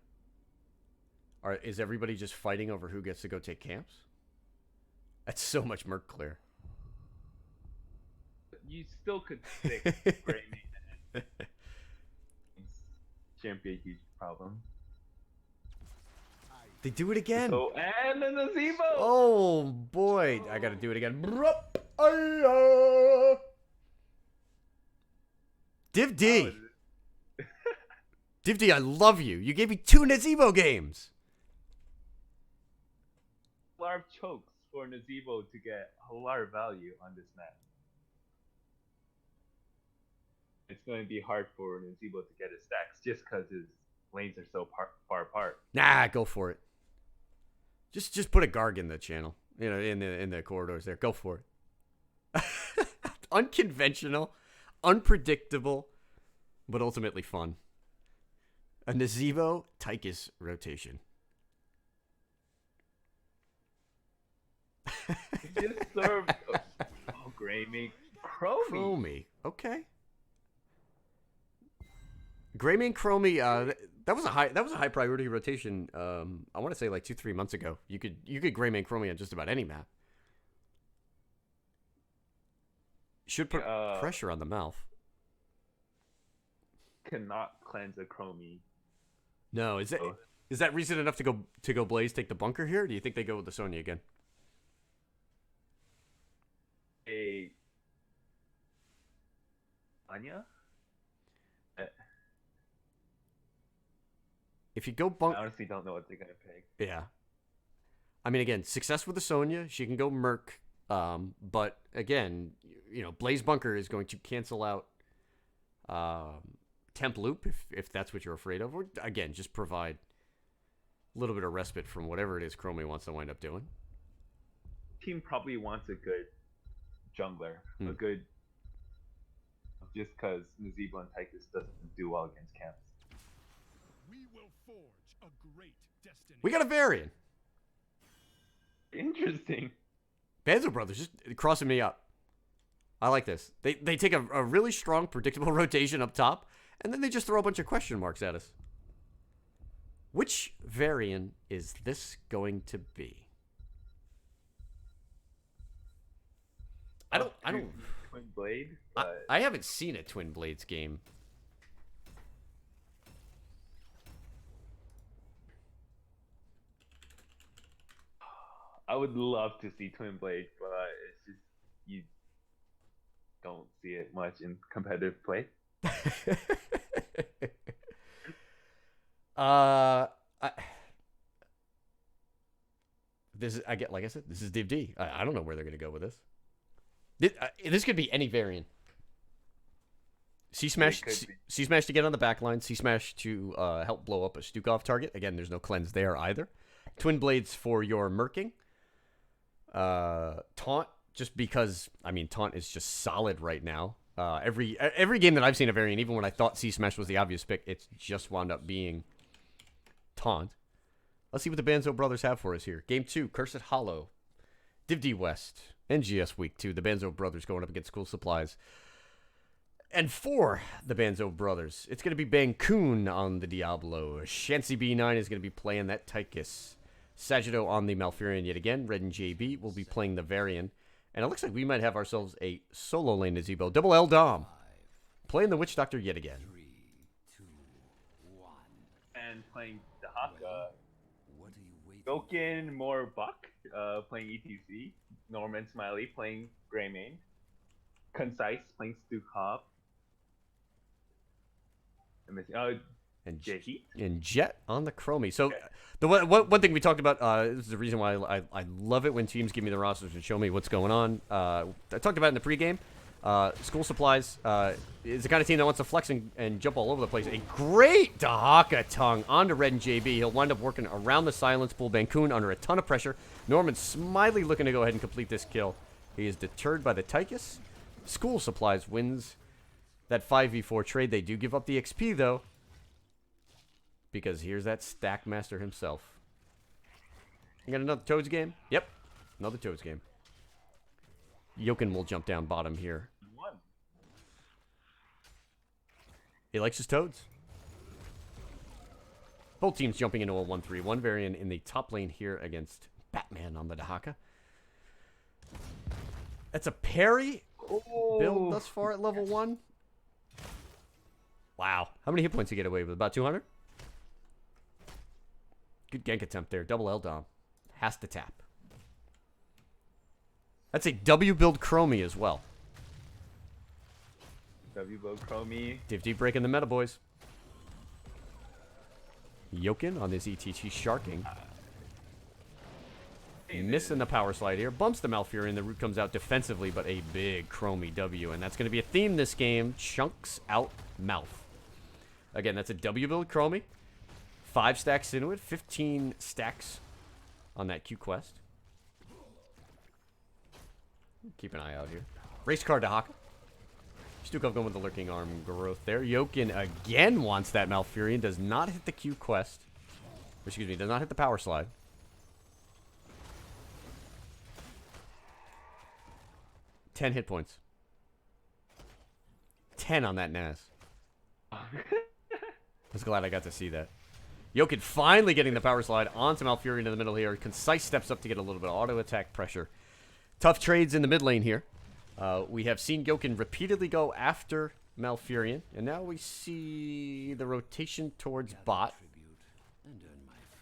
is everybody just fighting over who gets to go take camps? That's so much Merc clear. You still could stick Greymane. Shouldn't be a huge problem. They do it again. So, and an Azebo! Oh, boy. I got to do it again. Div D. Div D, I love you. You gave me 2 Nazebo games. A lot of chokes for Nazebo to get a lot of value on this map. It's going to be hard for Nazebo to get his stacks just because his lanes are so far apart. Nah, go for it. Just put a Garg in the channel, in the corridors there. Go for it. Unconventional, unpredictable, but ultimately fun. A Nazebo Tychus rotation. Just served. Oh, Greymane. Chromie. Okay. Greymane Chromie, that was a high priority rotation. I want to say like 2-3 months ago. You could Greymane Chromie on just about any map. Should put pressure on the mouth. Cannot cleanse a Chromie. No, is that reason enough to go Blaze take the bunker here? Or do you think they go with the Sonya again? Anya? If you go I honestly don't know what they're gonna pick. Yeah. I mean, again, success with the Sonya. She can go Merc. But again, Blaze Bunker is going to cancel out Temp Loop if that's what you're afraid of. Or again, just provide a little bit of respite from whatever it is Chromie wants to wind up doing. Team probably wants a good jungler. A good, just because Nazebo and Tychus doesn't do well against camps. We will forge a great destiny. We got a Varian. Interesting. Banzo Brothers just crossing me up. I like this. They take a really strong, predictable rotation up top, and then they just throw a bunch of question marks at us. Which Varian is this going to be? I don't. Twin Blade. I haven't seen a Twin Blades game. I would love to see Twin Blade, but it's just you don't see it much in competitive play. Like I said, this is Div D. I don't know where they're going to go with this. This could be any Variant. C-Smash to get on the back line. C-Smash to help blow up a Stukov target. Again, there's no cleanse there either. Twin Blades for your Merking. Taunt, just because, Taunt is just solid right now. Every game that I've seen a Variant, even when I thought C-Smash was the obvious pick, it's just wound up being Taunt. Let's see what the Banzo brothers have for us here. Game 2, Cursed Hollow. Div D-West. NGS Week 2. The Banzo brothers going up against School Supplies. And for the Banzo brothers, it's going to be Bancoon on the Diablo. Shancy B9 is going to be playing that Tychus. Sagitto on the Malfurion yet again. Red and JB will be playing the Varian. And it looks like we might have ourselves a solo lane Nazebo. Double L Dom playing the Witch Doctor yet again. 3, 2, 1. And playing Dahaka. What are you waiting? Gokin more Buck playing ETC. Norman Smiley playing Greymane. Concise playing Stu Cobb. And Jet. And Jet on the Chromie. So the one thing we talked about, this is the reason why I love it when teams give me the rosters and show me what's going on. I talked about in the pregame. School Supplies is the kind of team that wants to flex and jump all over the place. A great Dahaka tongue onto Red and JB. He'll wind up working around the silence pool. Bancoon under a ton of pressure. Norman Smiley looking to go ahead and complete this kill. He is deterred by the Tychus. School Supplies wins that 5v4 trade. They do give up the XP, though, because here's that Stack Master himself. You got another Toads game? Yep, another Toads game. Jokin will jump down bottom here. He likes his Toads. Both teams jumping into a 1-3-1 variant in the top lane here against Batman on the Dahaka. That's a parry build thus far at level 1. Wow. How many hit points did he get away with? About 200? Good gank attempt there. Double L Dom. Has to tap. That's a W build Chromie as well. W build Chromie. Div D breaking the meta, boys. Jokin on this ETT sharking. Missing the power slide here. Bumps the Malfurion. The root comes out defensively, but a big Chromie W. And that's going to be a theme this game. Chunks out mouth. Again, that's a W build Chromie. 5 stacks into it. 15 stacks on that Q quest. Keep an eye out here. Race car to Haka. Stukov going with the lurking arm growth there. Jokin again wants that Malfurion. Does not hit the Q quest. Excuse me, does not hit the power slide. Ten hit points. 10 on that Naz. I was glad I got to see that. Jokin finally getting the power slide onto Malfurion in the middle here. Concise steps up to get a little bit of auto attack pressure. Tough trades in the mid lane here. We have seen Jokin repeatedly go after Malfurion, and now we see the rotation towards bot.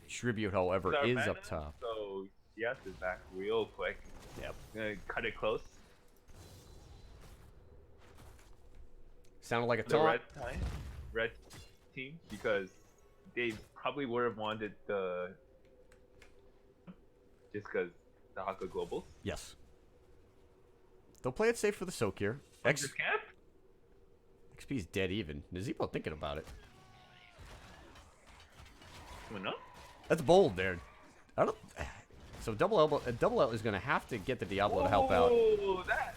Tribute, however, is up top. So yes, is back real quick. Yep. Gonna cut it close. Sounded like a The taunt. red team, because they probably would have wanted the just because the Haka globals. Yes. They'll play it safe for the soak here. This camp? XP's dead even. Nazebo thinking about it. Coming up? That's bold there. I don't. So double L is going to have to get the Diablo to help out. That.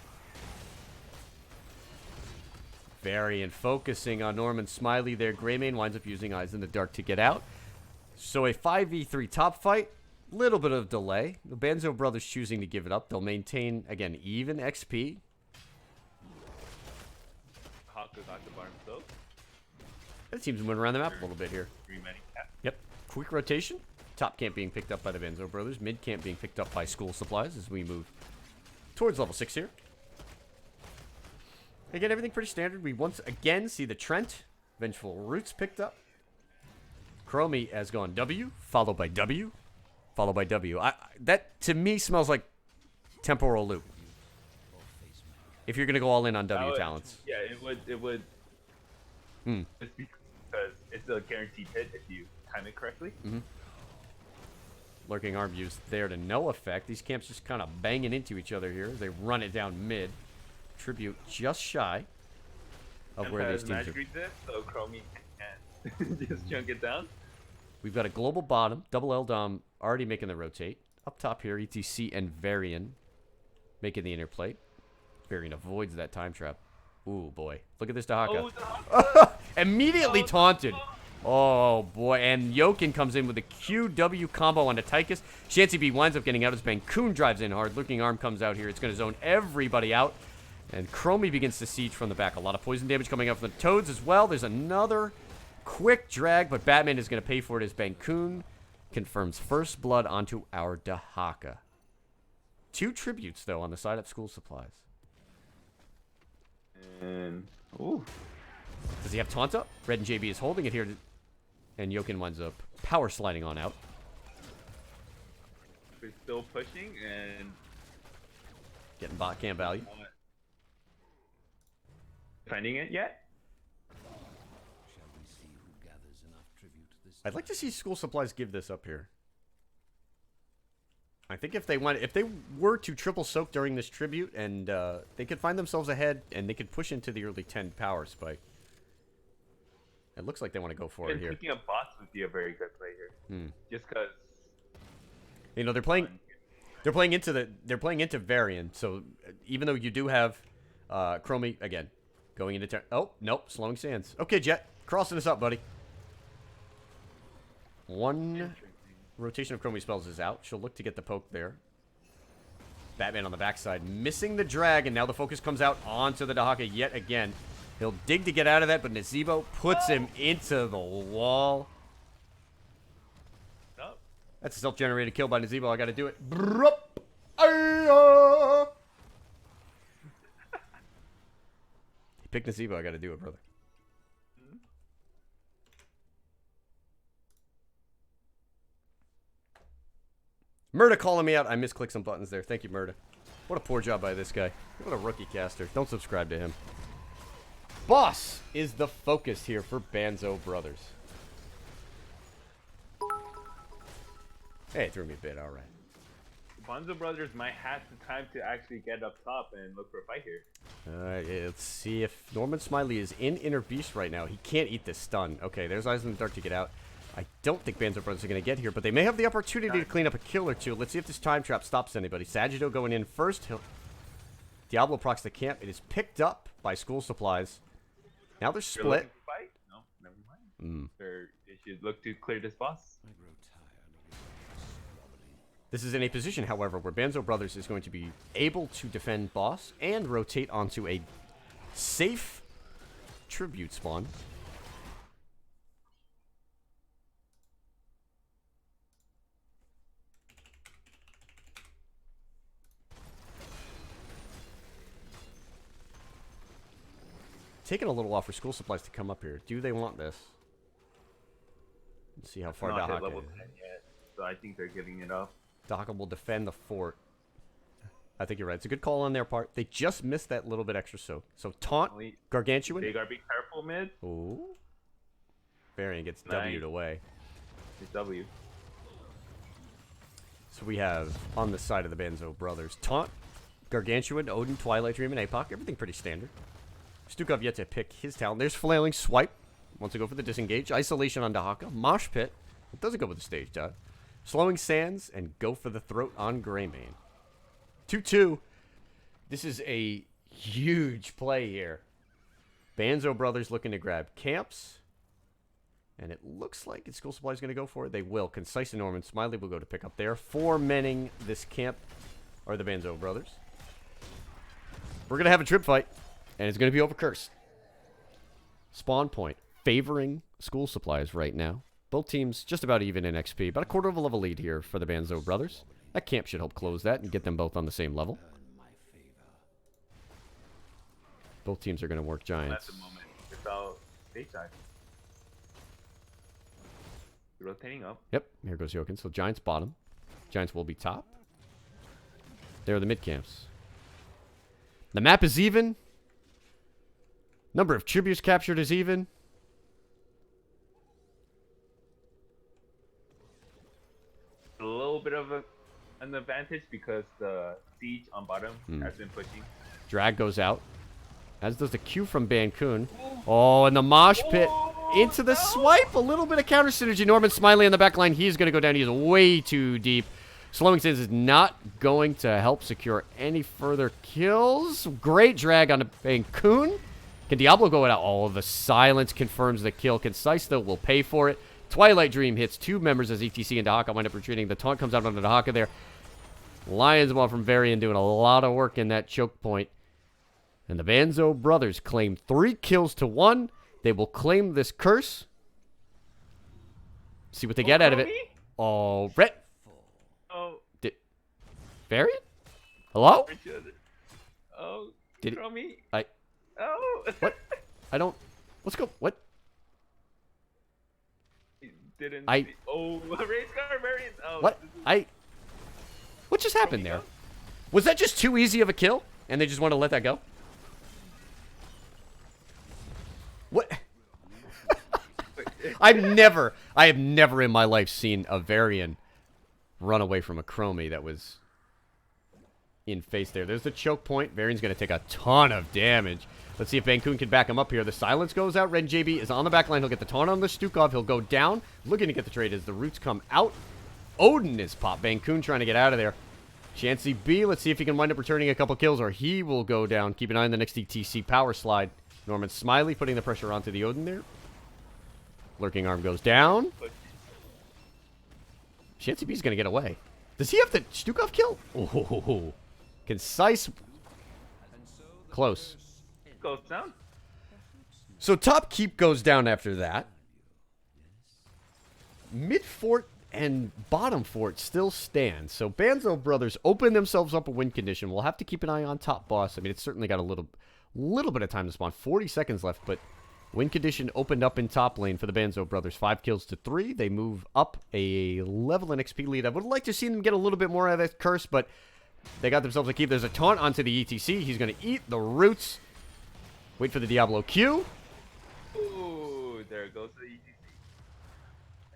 Varian focusing on Norman Smiley there. Greymane winds up using Eyes in the Dark to get out. So a 5v3 top fight. Little bit of delay. The Banzo brothers choosing to give it up. They'll maintain, again, even XP. Haka got the barn so. That team's moving around the map a little bit here. Cap. Yep. Quick rotation. Top camp being picked up by the Banzo brothers. Mid camp being picked up by School Supplies as we move towards level 6 here. Again, everything pretty standard. We once again see the Trent. Vengeful Roots picked up. Chromie has gone W, followed by W, followed by W. That, to me, smells like temporal loop. If you're going to go all in on W talents. Yeah, it would. Just because it's a guaranteed hit if you time it correctly. Lurking arm used there to no effect. These camps just kind of banging into each other here. They run it down mid. Tribute just shy of where these teams are. Resist, so Chromie can't just chunk it down. We've got a global bottom. Double L Dom already making the rotate. Up top here, ETC and Varian making the interplay. Varian avoids that time trap. Ooh, boy. Look at this Dahaka. Oh, Immediately taunted. Oh, boy. And Jokin comes in with a QW combo onto Tychus. Shancy B winds up getting out as Bancoon drives in hard. Looking arm comes out here. It's going to zone everybody out. And Chromie begins to siege from the back. A lot of poison damage coming out from the Toads as well. There's another quick drag, but Batman is going to pay for it as Bancoon confirms first blood onto our Dahaka. 2 tributes, though, on the side of School Supplies. And ooh, Does he have taunt up? Red and JB is holding it here, and Jokin winds up power sliding on out. we're still pushing and Getting bot camp value. not finding it yet. I'd like to see School Supplies give this up here. I think if they were to triple soak during this tribute, and they could find themselves ahead, and they could push into the early 10 power spike. It looks like they want to go for it here. Picking up boss would be a very good play here. Just because. You know, they're playing into Varian. So even though you do have Chromie again going into oh nope, slowing sands. Okay, Jet, crossing us up, buddy. One rotation of Chromie spells is out. She'll look to get the poke there. Batman on the backside, missing the drag, and now the focus comes out onto the Dahaka yet again. He'll dig to get out of that, but Nazebo puts him into the wall. Oh. That's a self-generated kill by Nazebo. I got to do it. Pick Nazebo. I got to do it, brother. Murda calling me out. I misclicked some buttons there. Thank you, Murda. What a poor job by this guy. What a rookie caster. Don't subscribe to him. Boss is the focus here for Banzo Brothers. Hey, it threw me a bit. All right. Banzo Brothers might have the time to actually get up top and look for a fight here. Let's see if Norman Smiley is in Inner Beast right now. He can't eat this stun. Okay, there's Eyes in the Dark to get out. I don't think Banzo Brothers are going to get here, but they may have the opportunity to clean up a kill or two. Let's see if this time trap stops anybody. Sagittarius going in first. Diablo procs the camp. It is picked up by School Supplies. Now they're split. Looking to fight? No, never mind. They should look to clear this boss. This is in a position, however, where Banzo Brothers is going to be able to defend boss and rotate onto a safe tribute spawn. Taking a little while for School Supplies to come up here. Do they want this? Let's see how far Not hit Dahaka level is. 10 yet, so I think they're giving it up. Dahaka will defend the fort. I think you're right. It's a good call on their part. They just missed that little bit extra soak. So taunt, Gargantuan. They gotta be careful mid. Ooh. Varian gets Nice. W'd away. It's W. So we have on the side of the Banzo Brothers taunt, Gargantuan, Odin, Twilight Dream, and Apoc. Everything pretty standard. Stukov yet to pick his talent. There's Flailing Swipe. Wants to go for the disengage. Isolation on Dahaka. Mosh Pit. It doesn't go with the stage dot. Slowing Sands and go for the throat on Greymane. 2-2. This is a huge play here. Banzo Brothers looking to grab camps. And it looks like it's School Supply is going to go for it. They will. Concise and Norman Smiley will go to pick up there. Four-menning this camp are the Banzo Brothers. We're going to have a trip fight. And it's going to be over Curse. Spawn point favoring School Supplies right now. Both teams just about even in XP. About a quarter of a level lead here for the Banzo Brothers. That camp should help close that and get them both on the same level. Both teams are going to work Giants. At the moment, without stage side. Rotating up. Yep, here goes Jokin. So Giants bottom. Giants will be top. There are the mid camps. The map is even. Number of tributes captured is even. A little bit of an advantage because the siege on bottom has been pushing. Drag goes out. As does the Q from Bankun. Oh, and the mosh pit into the swipe. A little bit of counter synergy. Norman Smiley on the back line. He's going to go down. He is way too deep. Slowing Sands is not going to help secure any further kills. Great drag on Bankun. Can Diablo go out? Oh, the silence confirms the kill. Concise, though, will pay for it. Twilight Dream hits two members as ETC and Dahaka wind up retreating. The taunt comes out on the Dahaka there. Lions Ball from Varian doing a lot of work in that choke point. And the Banzo Brothers claim 3 kills to 1. They will claim this curse. See what they get out of it. Oh, Brett. Oh. Varian? Hello? Richard. Oh. Did throw me. Oh. Oh. What? I don't. Let's go. What? Didn't. I. See. Oh, race car variant. Oh. What? What just happened there? Was that just too easy of a kill? And they just want to let that go? What? I have never in my life seen a Varian run away from a Chromie that was in face there. There's the choke point. Varian's going to take a ton of damage. Let's see if Bancoon can back him up here. The silence goes out. Ren JB is on the back line. He'll get the taunt on the Stukov. He'll go down. Looking to get the trade as the roots come out. Odin is popped. Bancoon trying to get out of there. Chansey B, let's see if he can wind up returning a couple kills or he will go down. Keep an eye on the next DTC power slide. Norman Smiley putting the pressure onto the Odin there. Lurking arm goes down. Chansey B is going to get away. Does he have the Stukov kill? Oh, concise. Close. Goes down. So top keep goes down after that. Mid fort and bottom fort still stand. So Banzo brothers open themselves up a win condition. We'll have to keep an eye on top boss. I mean, it's certainly got a little bit of time to spawn. 40 seconds left, but win condition opened up in top lane for the Banzo brothers. 5 kills to 3. They move up a level in XP lead. I would like to see them get a little bit more out of that curse, but they got themselves a keep. There's a taunt onto the ETC. He's going to eat the roots. Wait for the Diablo Q. Ooh, there goes the ETC.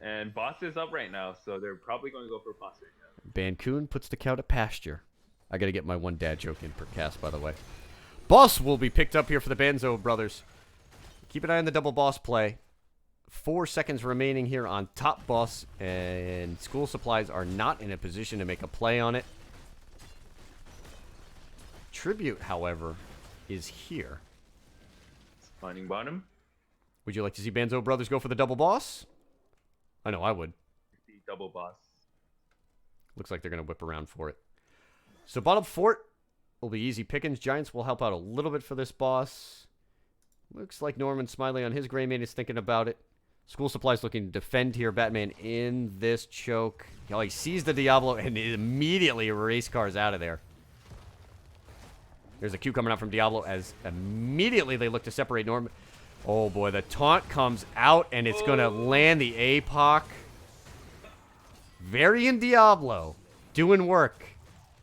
And boss is up right now, so they're probably going to go for boss right now. Bancoon puts the cow to pasture. I got to get my one dad joke in per cast, by the way. Boss will be picked up here for the Banzo brothers. Keep an eye on the double boss play. 4 seconds remaining here on top boss, and school supplies are not in a position to make a play on it. Tribute, however, is here. Finding bottom. Would you like to see Banzo brothers go for the double boss? I know I would. The double boss. Looks like they're going to whip around for it. So bottom fort will be easy pickings. Giants will help out a little bit for this boss. Looks like Norman Smiley on his Grey Mane is thinking about it. School supplies looking to defend here. Batman in this choke. Oh, he sees the Diablo and immediately race cars out of there. There's a Q coming out from Diablo as immediately they look to separate Norman. Oh boy, the taunt comes out and it's going to land the APOC. Varian Diablo doing work.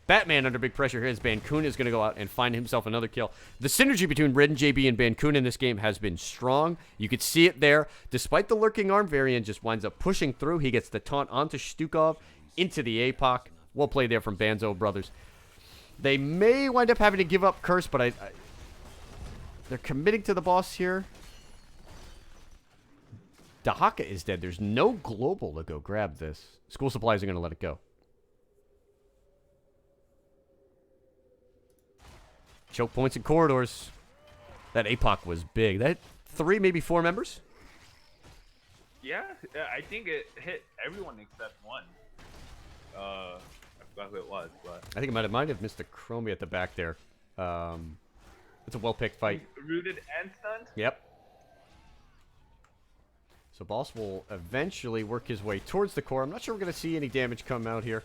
Batman under big pressure here as Bancoon is going to go out and find himself another kill. The synergy between Red and JB and Bancoon in this game has been strong. You could see it there. Despite the lurking arm, Varian just winds up pushing through. He gets the taunt onto Stukov, into the APOC. Well played there from Banzo brothers. They may wind up having to give up Curse, but they're committing to the boss here. Dahaka is dead. There's no global to go grab this. School supplies are going to let it go. Choke points and corridors. That APOC was big. That 3, maybe 4 members? Yeah, I think it hit everyone except one. I forgot who it was, but I think it might have missed the Chromie at the back there. It's a well-picked fight. Rooted and stunned? Yep. So boss will eventually work his way towards the core. I'm not sure we're going to see any damage come out here.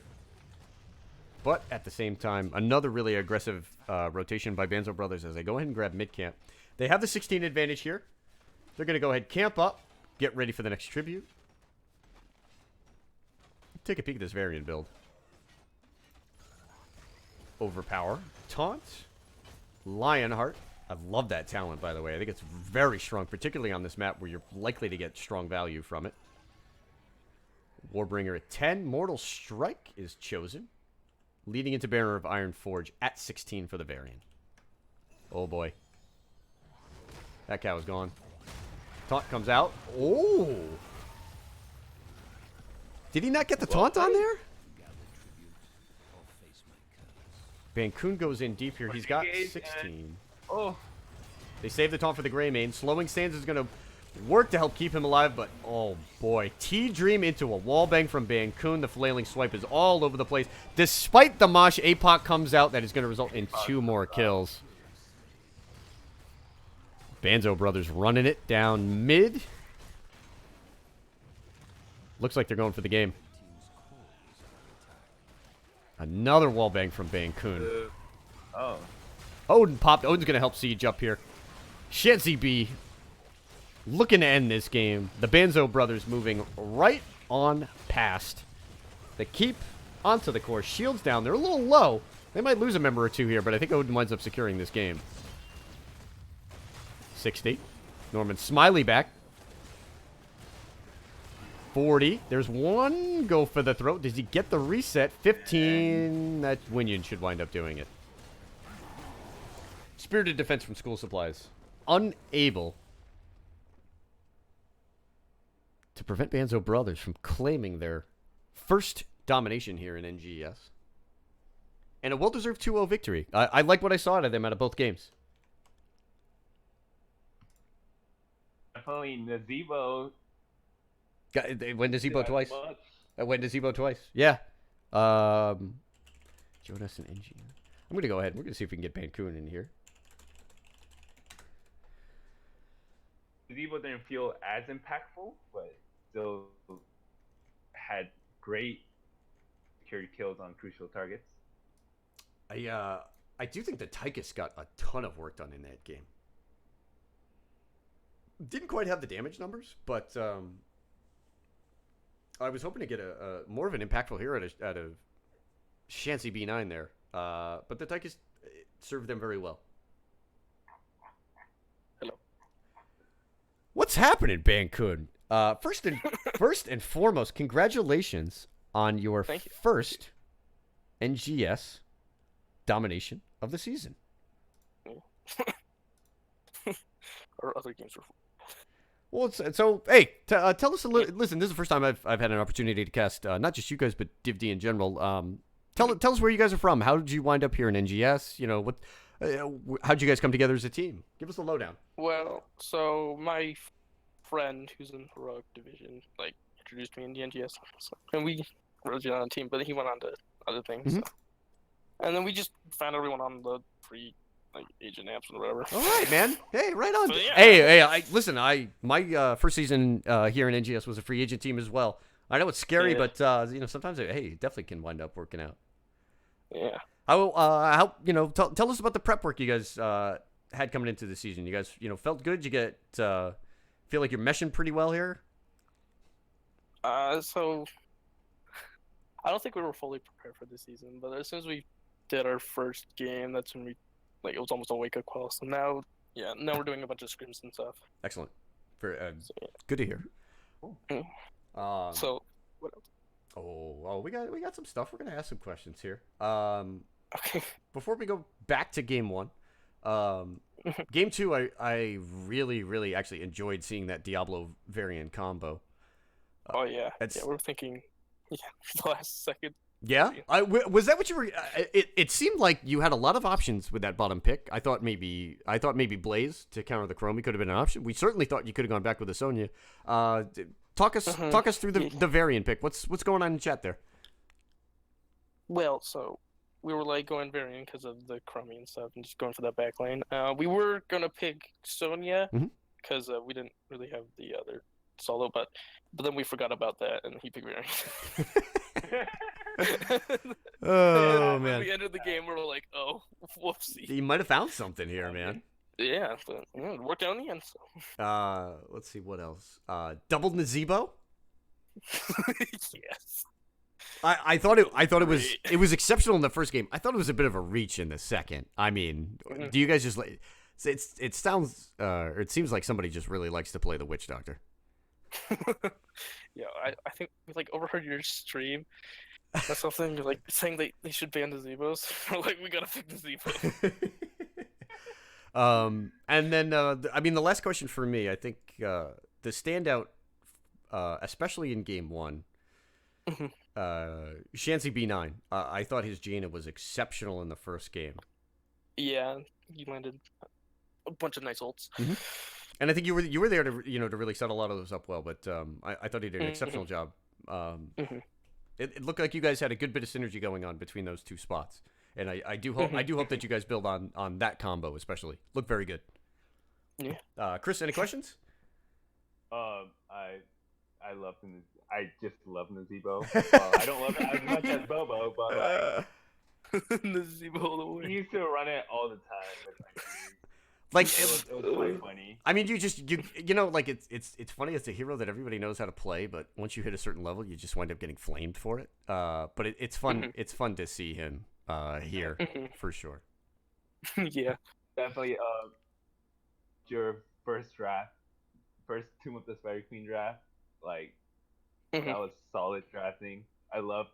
But at the same time, another really aggressive rotation by Banzo Brothers as they go ahead and grab mid-camp. They have the 16 advantage here. They're going to go ahead, camp up, get ready for the next tribute. Take a peek at this Varian build. Overpower. Taunt. Lionheart. I love that talent, by the way. I think it's very strong, particularly on this map where you're likely to get strong value from it. Warbringer at 10. Mortal Strike is chosen. Leading into Bearer of Iron Forge at 16 for the Varian. Oh, boy. That cow is gone. Taunt comes out. Oh! Did he not get the taunt on there? Bancoon goes in deep here. He's got 16. Oh. They save the taunt for the Grey Mane. Slowing Sands is going to work to help keep him alive, but oh boy. T-Dream into a wallbang from Bancoon. The flailing swipe is all over the place. Despite the mosh, APOC comes out. That is going to result in 2 more kills. Banzo Brothers running it down mid. Looks like they're going for the game. Another wallbang from Bancoon. Oh. Odin popped. Odin's going to help Siege up here. Shanzi B looking to end this game. The Banzo Brothers moving right on past. They keep onto the core. Shields down. They're a little low. They might lose a member or 2 here, but I think Odin winds up securing this game. 60. Norman Smiley back. 40. There's one go for the throat. Does he get the reset? 15. That Winion should wind up doing it. Spirited Defense from School Supplies. Unable to prevent Banzo Brothers from claiming their first domination here in NGS. And a well-deserved 2-0 victory. I like what I saw out of them out of both games. Definitely Nazebo. They went to Zebo twice. Much. I went to Zebo twice. Yeah. Jonas and NG. I'm going to go ahead. We're going to see if we can get Bancoon in here. Nazebo didn't feel as impactful, but still had great security kills on crucial targets. I do think that Tychus got a ton of work done in that game. Didn't quite have the damage numbers, but I was hoping to get a more of an impactful hero out of Shancy B9 there. But the Tychus served them very well. Hello. What's happening, Bancoon? First and foremost, congratulations on your first NGS domination of the season. Or other games were. Well, so hey, tell us a little. Listen, this is the first time I've had an opportunity to cast not just you guys, but Div D in general. Tell us where you guys are from. How did you wind up here in NGS? You know what? How'd you guys come together as a team? Give us the lowdown. Well, so my friend who's in Heroic Division introduced me in the NGS, and we were on a team, but he went on to other things. Mm-hmm. So. And then we just found everyone on the free agent apps and whatever. All right, man. Hey, right on. So, yeah. Hey, listen. My first season here in NGS was a free agent team as well. I know it's scary, but sometimes it definitely can wind up working out. Yeah. How tell us about the prep work you guys had coming into the season. You guys felt good. You get feel like you're meshing pretty well here. So I don't think we were fully prepared for the season, but as soon as we did our first game, that's when we it was almost a wake-up call. So now we're doing a bunch of scrims and stuff. Excellent. Good to hear. So what else? We got some stuff. We're gonna ask some questions here. Okay. Before we go back to game one, game two, I really actually enjoyed seeing that Diablo variant combo. Oh yeah. We're thinking, the last second. Yeah, was that what you were? It seemed like you had a lot of options with that bottom pick. I thought maybe Blaze to counter the Chromie could have been an option. We certainly thought you could have gone back with a Sonya. Talk us through the variant pick. What's going on in chat there? Well, so we were going variant because of the Chromie and stuff, and just going for that back lane. We were gonna pick Sonya because we didn't really have the other solo, but then we forgot about that, and he picked variant. Oh man! We ended the game. We were like, "Oh, whoopsie." You might have found something here, man. Yeah, but it worked out in the end. So. Let's see what else. Doubled Nazebo. Yes. I thought it was exceptional in the first game. I thought it was a bit of a reach in the second. I mean, do you guys just like? It sounds or it seems like somebody just really likes to play the Witch Doctor. Yeah, I think we overheard your stream. That's something saying they should ban the Zebos. We gotta pick the Zebos. And then the last question for me, I think the standout, especially in game one, Shancy B9. I thought his Jaina was exceptional in the first game. Yeah, you landed a bunch of nice ults. And I think you were there to to really set a lot of those up well. But I thought he did an exceptional job. It looked like you guys had a good bit of synergy going on between those two spots, and I do hope that you guys build on that combo especially. Looked very good. Yeah. Chris, any questions? I love him. I just love Nazebo. I don't love it as much as Bobo, but Nazebo all the way. He used to run it all the time. It was quite funny. I mean, it's funny. It's a hero that everybody knows how to play, but once you hit a certain level, you just wind up getting flamed for it. But it's fun. It's fun to see him here for sure. Yeah, definitely. Your first Tomb of the Spider Queen draft, That was solid drafting. I love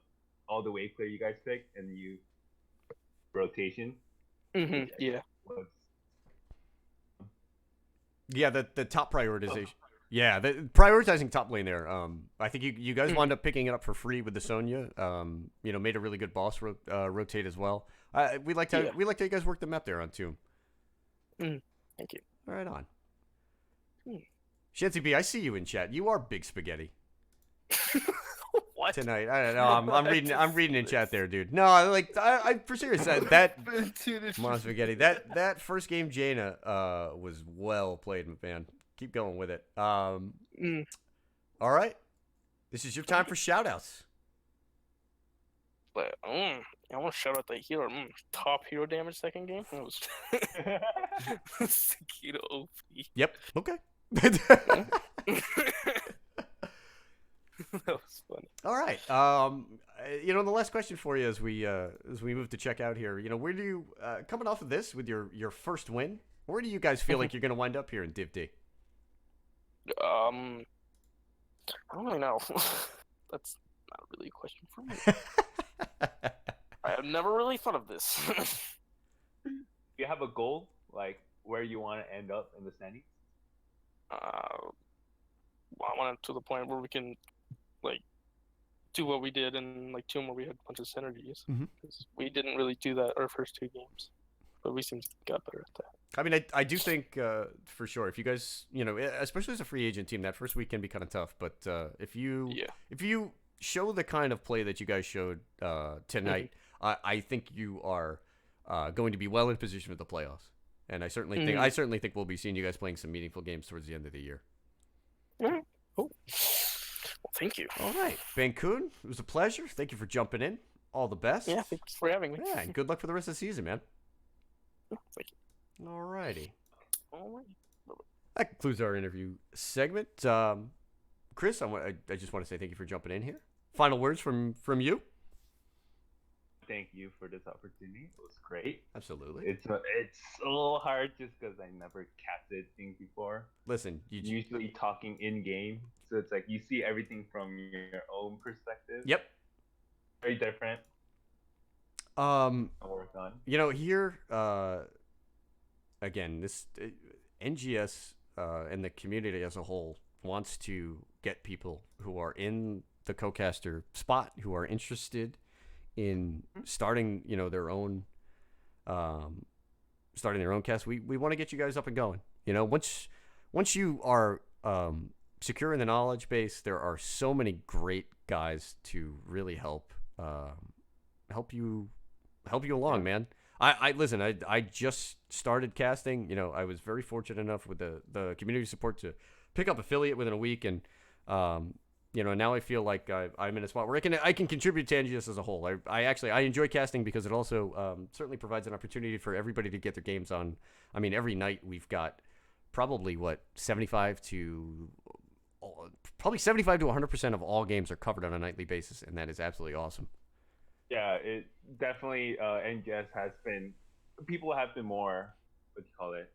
all the wave clear you guys picked and you rotation. Yeah. Was Yeah, the top prioritization. Yeah, the prioritizing top lane there. I think you guys wound up picking it up for free with the Sonya. Made a really good boss rotate as well. We liked how you guys worked the map there on Tomb. Thank you. Right on. Shancy B, I see you in chat. You are big spaghetti What? tonight. I don't know. I'm reading in chat there, dude. No, I for serious that come on, spaghetti. That first game Jaina was well played, man. Keep going with it. All right. This is your time for shout outs. But I want to shout out the hero. Top hero damage second game. That was Sakita OP. Yep. Okay. That was funny. All right. The last question for you as we move to check out here, where do you coming off of this with your first win, where do you guys feel like you're going to wind up here in Div D? I don't really know. That's not really a question for me. I have never really thought of this. Do you have a goal, like where you want to end up in the standings? I want it to the point where we can, do what we did in Tomb, where we had a bunch of synergies. Because we didn't really do that our first 2 games, but we seem to got better at that. I mean, I do think for sure if you guys, especially as a free agent team, that first week can be kind of tough. But if you show the kind of play that you guys showed tonight, I think you are going to be well in position for the playoffs. And I certainly think we'll be seeing you guys playing some meaningful games towards the end of the year. Cool. Well, thank you. All right, Bancoon, it was a pleasure. Thank you for jumping in. All the best. Yeah, thanks for having me. Yeah, and good luck for the rest of the season, man. Thank you. All righty. All right. That concludes our interview segment. Chris, I just want to say thank you for jumping in here. Final words from you. Thank you for this opportunity. It was great. Absolutely. It's a little hard just because I never casted things before. Listen, usually talking in game, so it's like you see everything from your own perspective. Yep. Very different. Work on. Here again, this NGS and the community as a whole wants to get people who are in the co-caster spot, who are interested in starting, their own cast. We want to get you guys up and going. Once you are secure in the knowledge base, there are so many great guys to really help you along, man. I listen. I just started casting. I was very fortunate enough with the community support to pick up affiliate within a week, and now I feel like I'm in a spot where I can contribute to NGS as a whole. I enjoy casting because it also certainly provides an opportunity for everybody to get their games on. I mean, every night we've got probably 75 to 100% of all games are covered on a nightly basis, and that is absolutely awesome. Yeah, it definitely NGS has been. People have been more. What do you call it?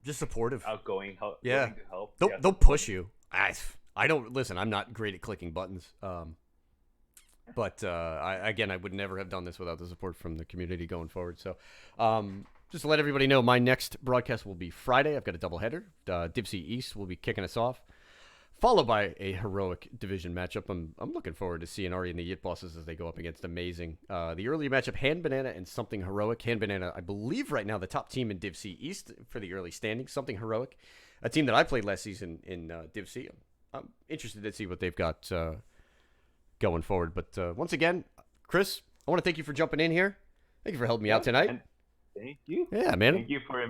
Just supportive, outgoing, help. Yeah, to help. They'll push you. I don't listen. I'm not great at clicking buttons. But I would never have done this without the support from the community going forward. So, just to let everybody know, my next broadcast will be Friday. I've got a doubleheader. Div C East will be kicking us off, followed by a heroic division matchup. I'm looking forward to seeing Ari and the Yit bosses as they go up against Amazing. The early matchup, Hand Banana and Something Heroic. Hand Banana, I believe right now the top team in Div C East for the early standings. Something Heroic, a team that I played last season in Div C. I'm interested to see what they've got going forward. But once again, Chris, I want to thank you for jumping in here. Thank you for helping me out tonight. And thank you. Yeah, man. Thank you for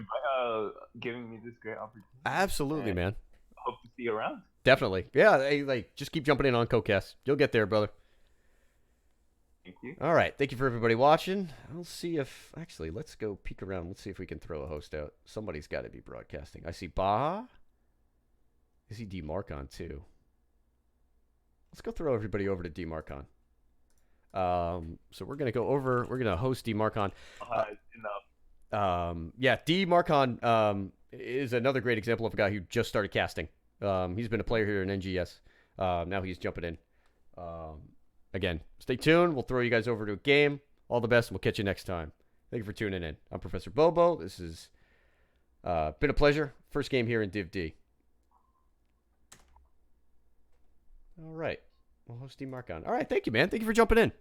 giving me this great opportunity. Absolutely, and man. Hope to see you around. Definitely. Yeah, just keep jumping in on CoCast. You'll get there, brother. Thank you. All right. Thank you for everybody watching. I'll see if... Actually, let's go peek around. Let's see if we can throw a host out. Somebody's got to be broadcasting. I see Baha. I see D-Marcon, too. Let's go throw everybody over to D-Marcon. So we're going to go over... We're going to host D-Marcon. Enough. Yeah, D-Marcon is another great example of a guy who just started casting. He's been a player here in NGS. Now he's jumping in. Again, stay tuned. We'll throw you guys over to a game. All the best, and we'll catch you next time. Thank you for tuning in. I'm Professor Bobo. This has been a pleasure. First game here in Div D. All right. We'll host Steve Mark on. All right. Thank you, man. Thank you for jumping in.